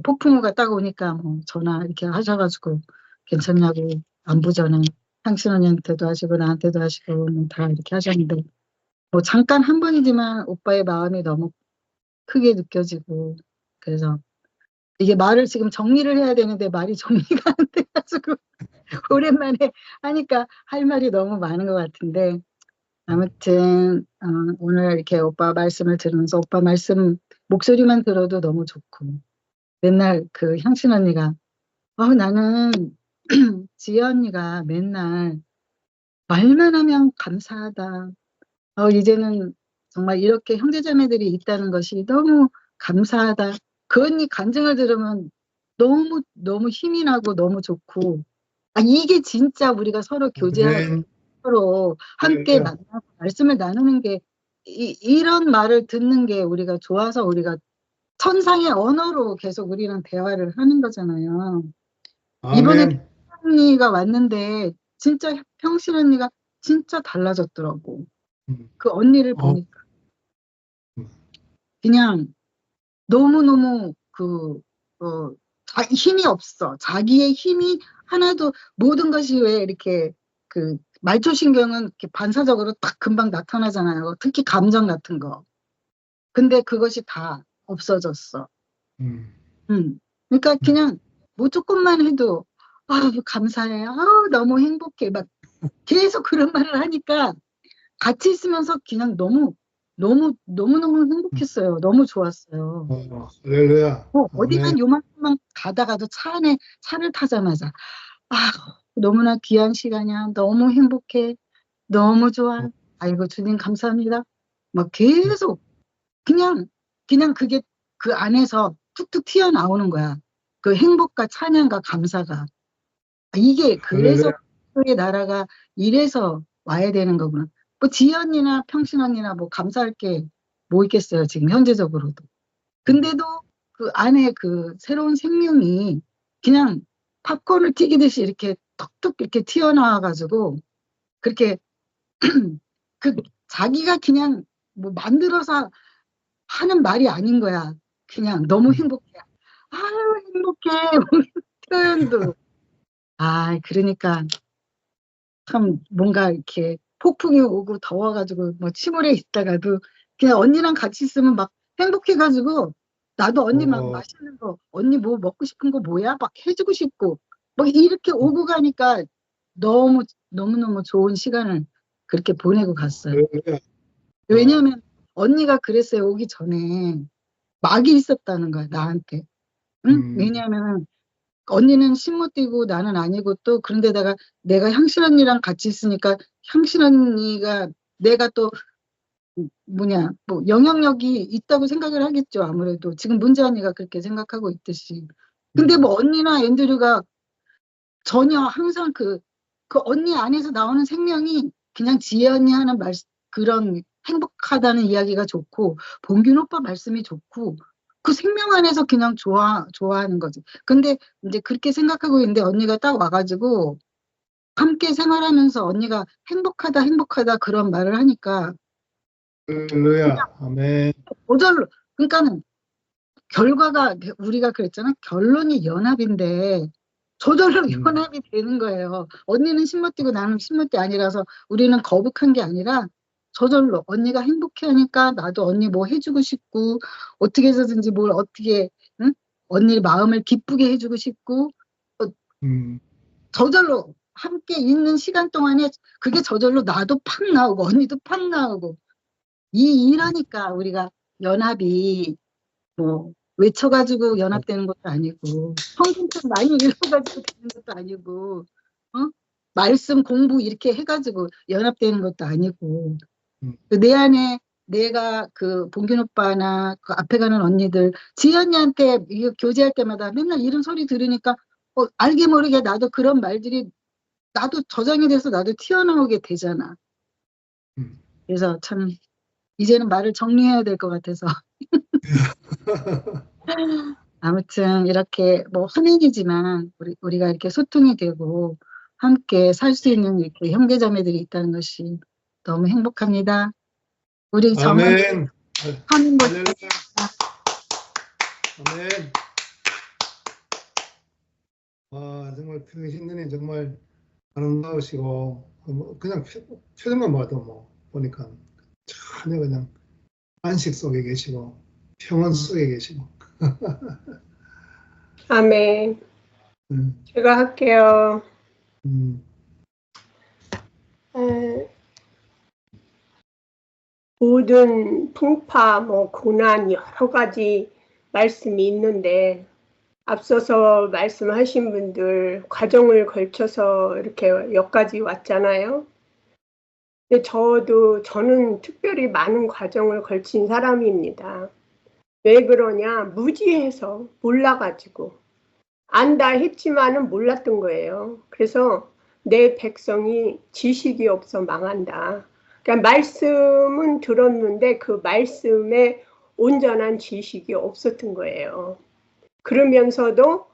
폭풍우가 딱 오니까 뭐 전화 이렇게 하셔가지고 괜찮냐고 안부 전화 향신 언니한테도 하시고 나한테도 하시고 뭐 다 이렇게 하셨는데 뭐 잠깐 한 번이지만 오빠의 마음이 너무 크게 느껴지고 그래서 이게 말을 지금 정리를 해야 되는데 말이 정리가 안 돼가지고 오랜만에 하니까 할 말이 너무 많은 것 같은데 아무튼 오늘 이렇게 오빠 말씀을 들으면서 오빠 말씀 목소리만 들어도 너무 좋고 맨날 그 향신 언니가 나는 지혜 언니가 맨날 말만 하면 감사하다. 이제는 정말 이렇게 형제자매들이 있다는 것이 너무 감사하다. 그 언니 간증을 들으면 너무 너무 힘이 나고 너무 좋고 이게 진짜 우리가 서로 교제하고 서로 함께 만나고 말씀을 나누는 게 이런 말을 듣는 게 우리가 좋아서 우리가 천상의 언어로 계속 우리랑 대화를 하는 거잖아요. 이번에 언니가 왔는데 진짜 평신 언니가 진짜 달라졌더라고. 그 언니를 보니까 그냥 너무너무 힘이 없어. 자기의 힘이 하나도 모든 것이 왜 이렇게 그 말초신경은 이렇게 반사적으로 딱 금방 나타나잖아요. 특히 감정 같은 거. 근데 그것이 다 없어졌어. 그러니까 그냥 뭐 조금만 해도 감사해. 너무 행복해. 막 계속 그런 말을 하니까 같이 있으면서 그냥 너무너무 행복했어요. 너무 좋았어요. 할렐루야. 어디만 요만큼만 가다가도 차를 타자마자 너무나 귀한 시간이야. 너무 행복해. 너무 좋아. 아이고 주님 감사합니다. 막 계속 그냥 그게 그 안에서 툭툭 튀어나오는 거야. 그 행복과 찬양과 감사가. 이게 그래서 의 나라가 이래서 와야 되는 거구나. 뭐 지혜 언니나 평신 언니나 뭐 감사할 게 뭐 있겠어요. 지금 현재적으로도. 근데도 그 안에 그 새로운 생명이 그냥 팝콘을 튀기듯이 이렇게 톡톡 이렇게 튀어나와가지고 그렇게 그 자기가 그냥 뭐 만들어서 하는 말이 아닌 거야. 그냥 너무 행복해. 행복해. 표현도. 그러니까 참 뭔가 이렇게 폭풍이 오고 더워가지고 뭐 침울해 있다가도 그냥 언니랑 같이 있으면 막 행복해가지고 나도 언니 막 어, 맛있는 거, 언니 뭐 먹고 싶은 거 뭐야? 막 해주고 싶고 막 이렇게 오고 가니까 너무너무 좋은 시간을 그렇게 보내고 갔어요. 그래. 어, 왜냐하면 언니가 그랬어요. 오기 전에 막이 있었다는 거야, 나한테. 응? 음, 왜냐하면 언니는 신모 띄고 나는 아니고 또 그런데다가 내가 향신 언니랑 같이 있으니까 향신 언니가 내가 또 뭐냐 뭐 영향력이 있다고 생각을 하겠죠. 아무래도 지금 문재 언니가 그렇게 생각하고 있듯이. 근데 음, 뭐 언니나 앤드류가 전혀 항상 그 언니 안에서 나오는 생명이 그냥 지혜 언니 하는 그런 행복하다는 이야기가 좋고 봉균 오빠 말씀이 좋고 그 생명 안에서 그냥 좋아하는 거지. 근데 이제 그렇게 생각하고 있는데 언니가 딱 와가지고 함께 생활하면서 언니가 행복하다 그런 말을 하니까 할렐루야. 아멘. 저절로 그러니까는 결과가 우리가 그랬잖아. 결론이 연합인데 저절로 음, 연합이 되는 거예요. 언니는 신모띠고 나는 신모띠 아니라서 우리는 거북한 게 아니라 저절로 언니가 행복해하니까 나도 언니 뭐 해주고 싶고 어떻게 해서든지 뭘 어떻게 응? 언니 마음을 기쁘게 해주고 싶고 어, 음, 저절로 함께 있는 시간 동안에 그게 저절로 나도 팍 나오고 언니도 팍 나오고 이러니까 우리가 연합이 뭐 외쳐가지고 연합되는 것도 아니고 성경책 많이 읽어가지고 되는 것도 아니고 어? 말씀 공부 이렇게 해가지고 연합되는 것도 아니고 음, 그내 안에 내가 그 봉균 오빠나 그 앞에 가는 언니들 지연이한테 이거 교제할 때마다 맨날 이런 소리 들으니까 알게 모르게 나도 그런 말들이 나도 저장이 돼서 나도 튀어나오게 되잖아. 음. 그래서 참 이제는 말을 정리해야 될 것 같아서 아무튼 이렇게 뭐 화면이지만 우리가 이렇게 소통이 되고 함께 살 수 있는 이렇게 형제자매들이 있다는 것이 너무 행복합니다. 우리 정원 아멘. 하는 것 할렐루야. 아멘. 와, 정말 평신도님 정말 아름다우시고, 뭐 그냥 표정만 봐도 뭐, 보니까 전혀 그냥 안식 속에 계시고, 평안 속에 계시고. 아멘. 음, 제가 할게요. 음, 에, 모든 풍파, 뭐 고난 여러 가지 말씀이 있는데 앞서서 말씀하신 분들 과정을 걸쳐서 이렇게 여기까지 왔잖아요. 근데 저는 특별히 많은 과정을 걸친 사람입니다. 왜 그러냐? 무지해서 몰라가지고 안다 했지만은 몰랐던 거예요. 그래서 내 백성이 지식이 없어 망한다. 그러니까 말씀은 들었는데 그 말씀에 온전한 지식이 없었던 거예요. 그러면서도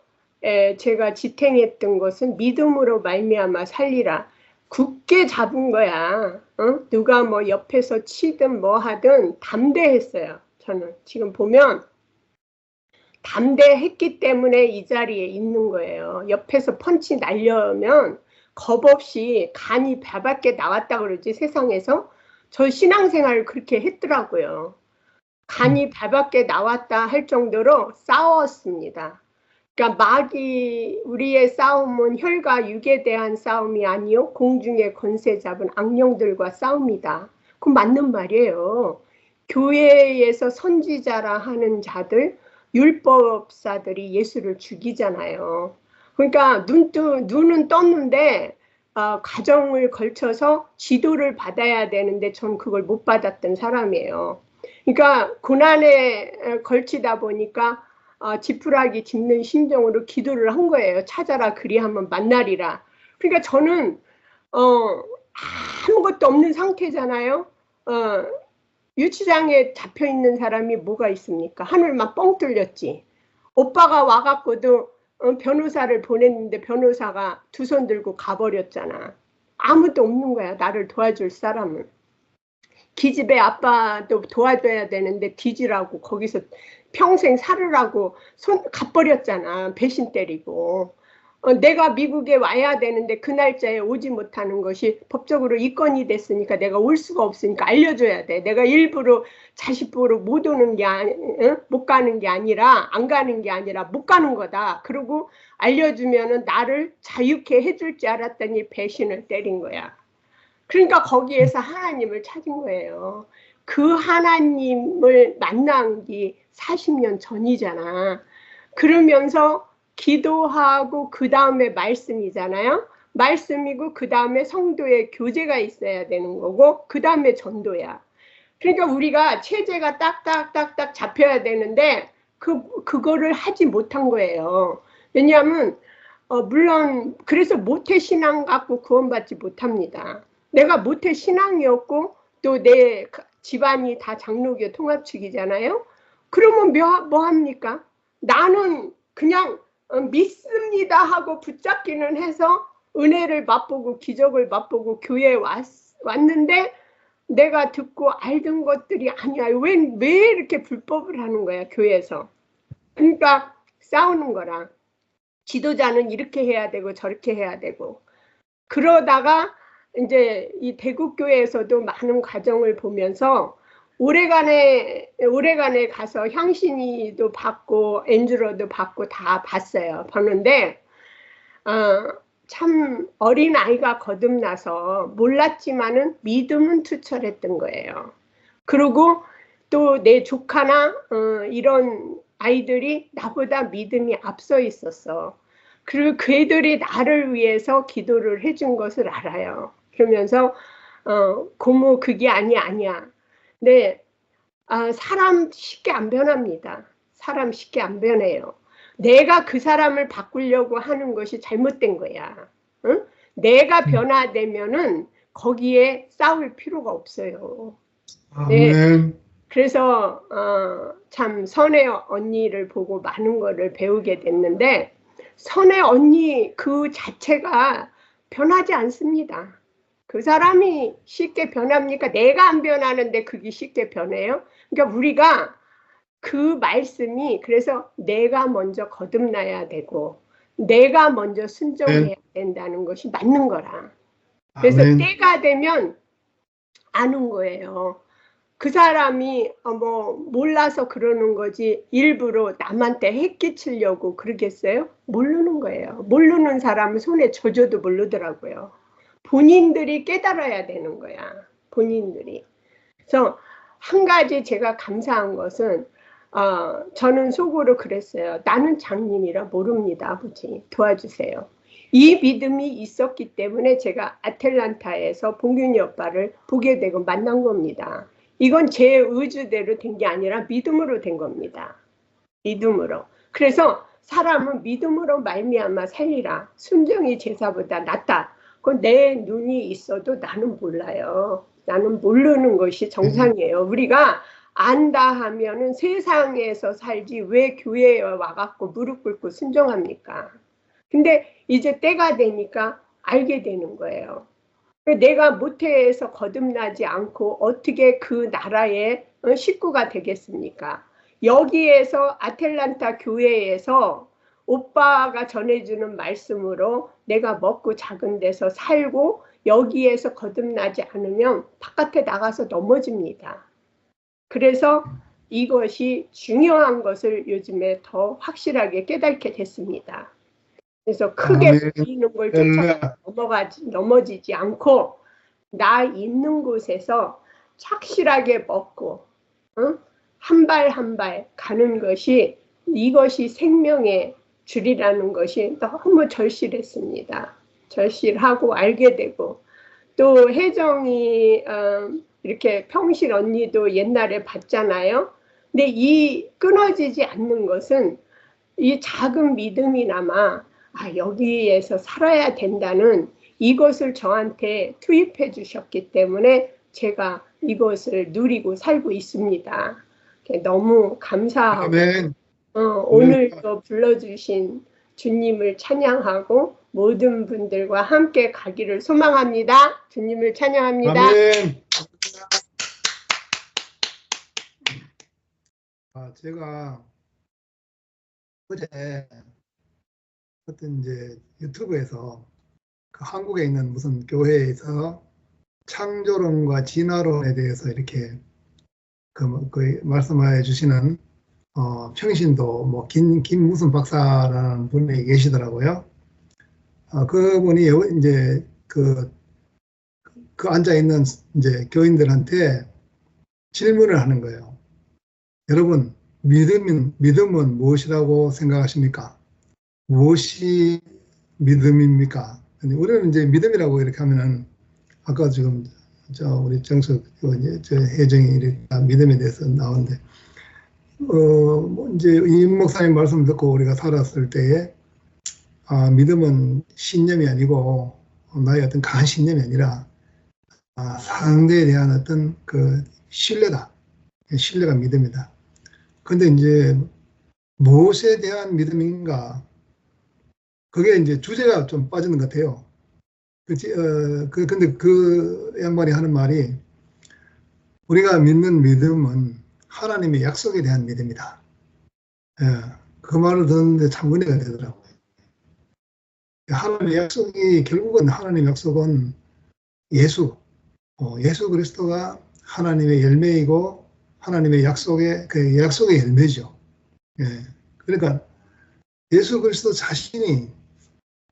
제가 지탱했던 것은 믿음으로 말미암아 살리라. 굳게 잡은 거야. 누가 뭐 옆에서 치든 뭐 하든 담대했어요. 저는 지금 보면 담대했기 때문에 이 자리에 있는 거예요. 옆에서 펀치 날려면 겁 없이 간이 배밖에 나왔다 그러지 세상에서. 저 신앙생활을 그렇게 했더라고요. 간이 배밖에 나왔다 할 정도로 싸웠습니다. 그러니까 우리의 싸움은 혈과 육에 대한 싸움이 아니요 공중의 권세 잡은 악령들과 싸웁니다. 그건 맞는 말이에요. 교회에서 선지자라 하는 자들, 율법사들이 예수를 죽이잖아요. 그러니까 눈은 떴는데 과정을 걸쳐서 지도를 받아야 되는데 전 그걸 못 받았던 사람이에요. 그러니까 고난에 걸치다 보니까 지푸라기 짚는 심정으로 기도를 한 거예요. 찾아라 그리하면 만나리라. 그러니까 저는 아무것도 없는 상태잖아요. 유치장에 잡혀 있는 사람이 뭐가 있습니까? 하늘만 뻥 뚫렸지. 오빠가 와갖고도 변호사를 보냈는데 변호사가 두 손 들고 가버렸잖아. 아무도 없는 거야. 나를 도와줄 사람은. 기집애 아빠도 도와줘야 되는데 뒤지라고 거기서 평생 살으라고 손 갚버렸잖아. 배신 때리고. 내가 미국에 와야 되는데 그 날짜에 오지 못하는 것이 법적으로 이권이 됐으니까 내가 올 수가 없으니까 알려줘야 돼. 내가 일부러 자식 보러 못 오는 게 못 가는 게 아니라 안 가는 게 아니라 못 가는 거다. 그리고 알려주면은 나를 자유케 해줄 줄 알았더니 배신을 때린 거야. 그러니까 거기에서 하나님을 찾은 거예요. 그 하나님을 만난 게 40년 전이잖아. 그러면서 기도하고 그 다음에 말씀이잖아요. 말씀이고 그 다음에 성도의 교제가 있어야 되는 거고 그 다음에 전도야. 그러니까 우리가 체제가 딱딱딱딱 잡혀야 되는데 그거를 하지 못한 거예요. 왜냐하면 물론 그래서 모태신앙 갖고 구원받지 못합니다. 내가 모태신앙이었고 또 내 집안이 다 장로교 통합축이잖아요. 그러면 뭐 합니까? 나는 그냥 믿습니다 하고 붙잡기는 해서 은혜를 맛보고 기적을 맛보고 교회에 왔는데 내가 듣고 알던 것들이 아니야. 왜 이렇게 불법을 하는 거야 교회에서. 그러니까 싸우는 거라. 지도자는 이렇게 해야 되고 저렇게 해야 되고. 그러다가 이제 이 대국교회에서도 많은 과정을 보면서 오래간에 가서 향신이도 받고 엔주로도 받고 다 봤어요. 봤는데 참 어린 아이가 거듭나서 몰랐지만은 믿음은 투철했던 거예요. 그리고 또 내 조카나 이런 아이들이 나보다 믿음이 앞서 있었어. 그리고 그 애들이 나를 위해서 기도를 해준 것을 알아요. 그러면서 고모 그게 아니야. 네, 사람 쉽게 안 변합니다. 사람 쉽게 안 변해요. 내가 그 사람을 바꾸려고 하는 것이 잘못된 거야. 응? 내가 변화되면은 거기에 싸울 필요가 없어요. 네. 아멘. 그래서 참 선의 언니를 보고 많은 거를 배우게 됐는데 선의 언니 그 자체가 변하지 않습니다. 그 사람이 쉽게 변합니까? 내가 안 변하는데 그게 쉽게 변해요? 그러니까 우리가 그 말씀이 그래서 내가 먼저 거듭나야 되고 내가 먼저 순종해야 된다는 것이 맞는 거라. 그래서 아멘. 때가 되면 아는 거예요. 그 사람이 몰라서 그러는 거지 일부러 남한테 해끼치려고 그러겠어요? 모르는 거예요. 모르는 사람은 손에 젖어도 모르더라고요. 본인들이 깨달아야 되는 거야. 본인들이. 그래서 한 가지 제가 감사한 것은 저는 속으로 그랬어요. 나는 장님이라 모릅니다. 아버지 도와주세요. 이 믿음이 있었기 때문에 제가 아틀란타에서 봉균이 오빠를 보게 되고 만난 겁니다. 이건 제 의주대로 된 게 아니라 믿음으로 된 겁니다. 믿음으로. 그래서 사람은 믿음으로 말미암아 살리라. 순종이 제사보다 낫다. 그건 내 눈이 있어도 나는 몰라요. 나는 모르는 것이 정상이에요. 우리가 안다 하면은 세상에서 살지 왜 교회에 와갖고 무릎 꿇고 순종합니까? 근데 이제 때가 되니까 알게 되는 거예요. 내가 모태에서 거듭나지 않고 어떻게 그 나라의 식구가 되겠습니까? 여기에서 아틀란타 교회에서 오빠가 전해주는 말씀으로 내가 먹고 작은 데서 살고 여기에서 거듭나지 않으면 바깥에 나가서 넘어집니다. 그래서 이것이 중요한 것을 요즘에 더 확실하게 깨닫게 됐습니다. 그래서 크게 보이는 걸 쫓아 넘어지지 않고 나 있는 곳에서 착실하게 먹고 한 발 한 발 가는 것이 이것이 생명의 줄이라는 것이 너무 절실했습니다. 절실하고 알게 되고 또 혜정이 이렇게 평실 언니도 옛날에 봤잖아요. 근데 이 끊어지지 않는 것은 이 작은 믿음이나마 여기에서 살아야 된다는 이것을 저한테 투입해 주셨기 때문에 제가 이것을 누리고 살고 있습니다. 너무 감사하고 아멘. 오늘도 불러주신 주님을 찬양하고 모든 분들과 함께 가기를 소망합니다. 주님을 찬양합니다. 아멘. 제가 어제 어떤 이제 유튜브에서 그 한국에 있는 무슨 교회에서 창조론과 진화론에 대해서 이렇게 그 말씀해 주시는 평신도 뭐 김 무슨 박사라는 분이 계시더라고요. 그분이 이제 그 앉아 있는 이제 교인들한테 질문을 하는 거예요. 여러분, 믿음은 무엇이라고 생각하십니까? 무엇이 믿음입니까? 근데 우리는 이제 믿음이라고 이렇게 하면은 아까 지금 우리 정석 혜정이 이렇게 믿음에 대해서 나오는데 뭐 이제 임 목사님 말씀 듣고 우리가 살았을 때에 믿음은 신념이 아니고 나의 어떤 강한 신념이 아니라 상대에 대한 어떤 그 신뢰가 믿음이다. 근데 이제 무엇에 대한 믿음인가? 그게 이제 주제가 좀 빠지는 것 같아요. 근데 그 양반이 하는 말이 우리가 믿는 믿음은 하나님의 약속에 대한 믿음이다. 예, 그 말을 듣는데 참 은혜가 되더라고요. 결국은 하나님의 약속은 예수 그리스도가 하나님의 열매이고 하나님의 약속의 열매죠. 예, 그러니까 예수 그리스도 자신이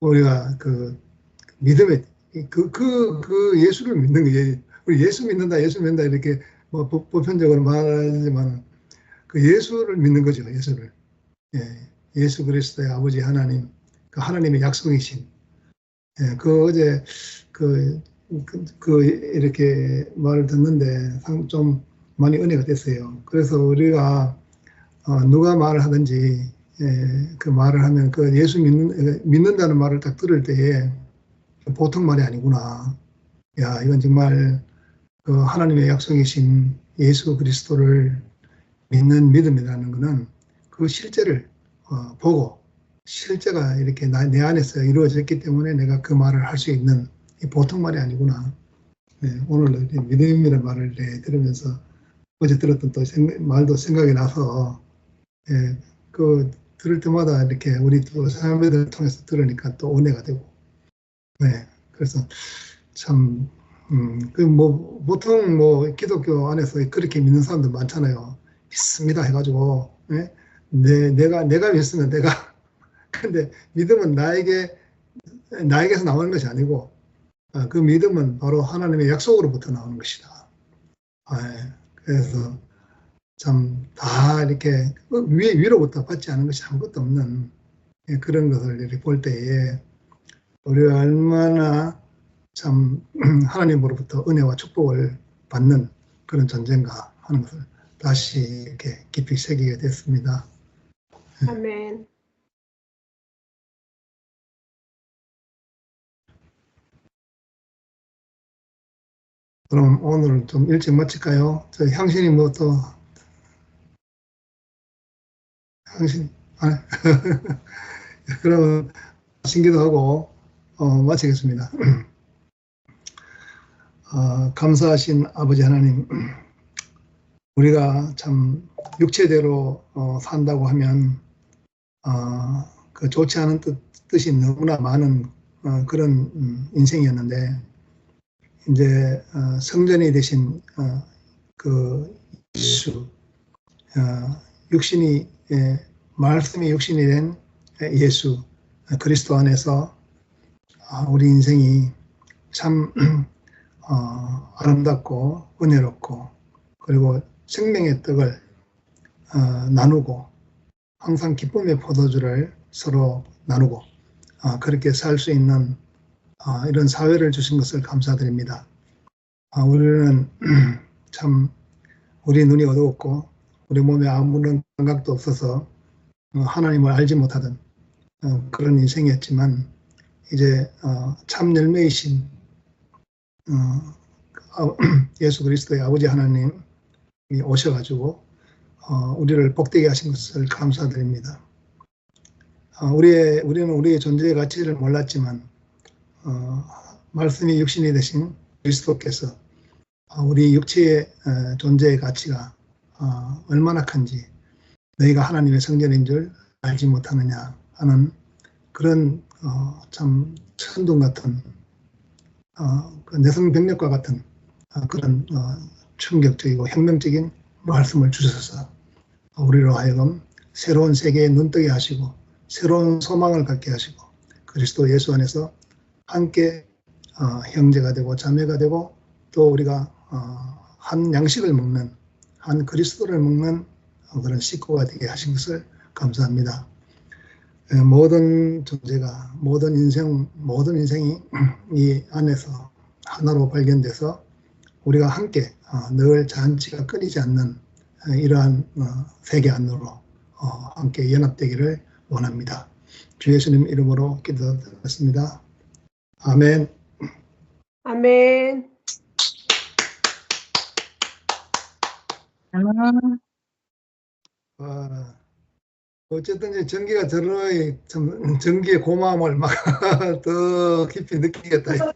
우리가 그 믿음에 그 예수를 믿는 거예요. 우리 예수 믿는다 이렇게 뭐 보편적으로 말하지만 그 예수를 믿는 거죠. 예수를. 예, 예수 그리스도의 아버지 하나님, 그 하나님의 약속이신. 예, 어제 이렇게 말을 듣는데 좀 많이 은혜가 됐어요. 그래서 우리가 누가 말을 하든지 그 말을 하면 그 예수 믿는다는 말을 딱 들을 때에 보통 말이 아니구나. 야, 이건 정말 그 하나님의 약속이신 예수 그리스도를 믿는 믿음이라는 것은 그 실제를 보고 실제가 이렇게 내 안에서 이루어졌기 때문에 내가 그 말을 할 수 있는 보통 말이 아니구나. 네, 오늘 믿음이라는 말을 들으면서 어제 들었던 또 말도 생각이 나서 들을 때마다 이렇게 우리 또 사람들을 통해서 들으니까 또 은혜가 되고. 네, 그래서 참 보통 기독교 안에서 그렇게 믿는 사람들 많잖아요. 믿습니다 해가지고 내가 믿으면 근데 믿음은 나에게서 나오는 것이 아니고 그 믿음은 바로 하나님의 약속으로부터 나오는 것이다. 그래서 참 다 이렇게 위로부터 받지 않은 것이 아무것도 없는 그런 것을 이렇게 볼 때에 우리가 얼마나 참 하나님으로부터 은혜와 축복을 받는 그런 존재인가 하는 것을 다시 이렇게 깊이 새기게 됐습니다. 아멘. 그럼 오늘 좀 일찍 마칠까요? 저 향신이 그럼 신기도 하고 마치겠습니다. 감사하신 아버지 하나님, 우리가 참 육체대로 산다고 하면 그 좋지 않은 뜻이 너무나 많은 그런 인생이었는데 이제 성전이 되신 그 예수, 말씀이 육신이 된 예수 그리스도 안에서 우리 인생이 참 아름답고 은혜롭고 그리고 생명의 떡을 나누고 항상 기쁨의 포도주를 서로 나누고 그렇게 살 수 있는 이런 사회를 주신 것을 감사드립니다. 우리는 참 우리 눈이 어두웠고 우리 몸에 아무런 감각도 없어서 하나님을 알지 못하던 그런 인생이었지만 이제 참 열매이신 예수 그리스도의 아버지 하나님이 오셔가지고 우리를 복되게 하신 것을 감사드립니다. 우리는 우리의 존재의 가치를 몰랐지만 말씀이 육신이 되신 그리스도께서 우리 육체의 존재의 가치가 얼마나 큰지 너희가 하나님의 성전인 줄 알지 못하느냐 하는 그런 참 천둥 같은 그 내성병력과 같은 그런 충격적이고 혁명적인 말씀을 주셔서 우리로 하여금 새로운 세계에 눈뜨게 하시고 새로운 소망을 갖게 하시고 그리스도 예수 안에서 함께 형제가 되고 자매가 되고 또 우리가 한 양식을 먹는 한 그리스도를 먹는 그런 식구가 되게 하신 것을 감사합니다. 모든 존재가 모든 인생이 이 안에서 하나로 발견돼서 우리가 함께 늘 잔치가 끊이지 않는 이러한 세계 안으로 함께 연합되기를 원합니다. 주 예수님 이름으로 기도드렸습니다. 아멘. 아멘. 아멘. 어쨌든 이제 전기가 들어야 참 전기의 고마움을 막 더 깊이 느끼겠다.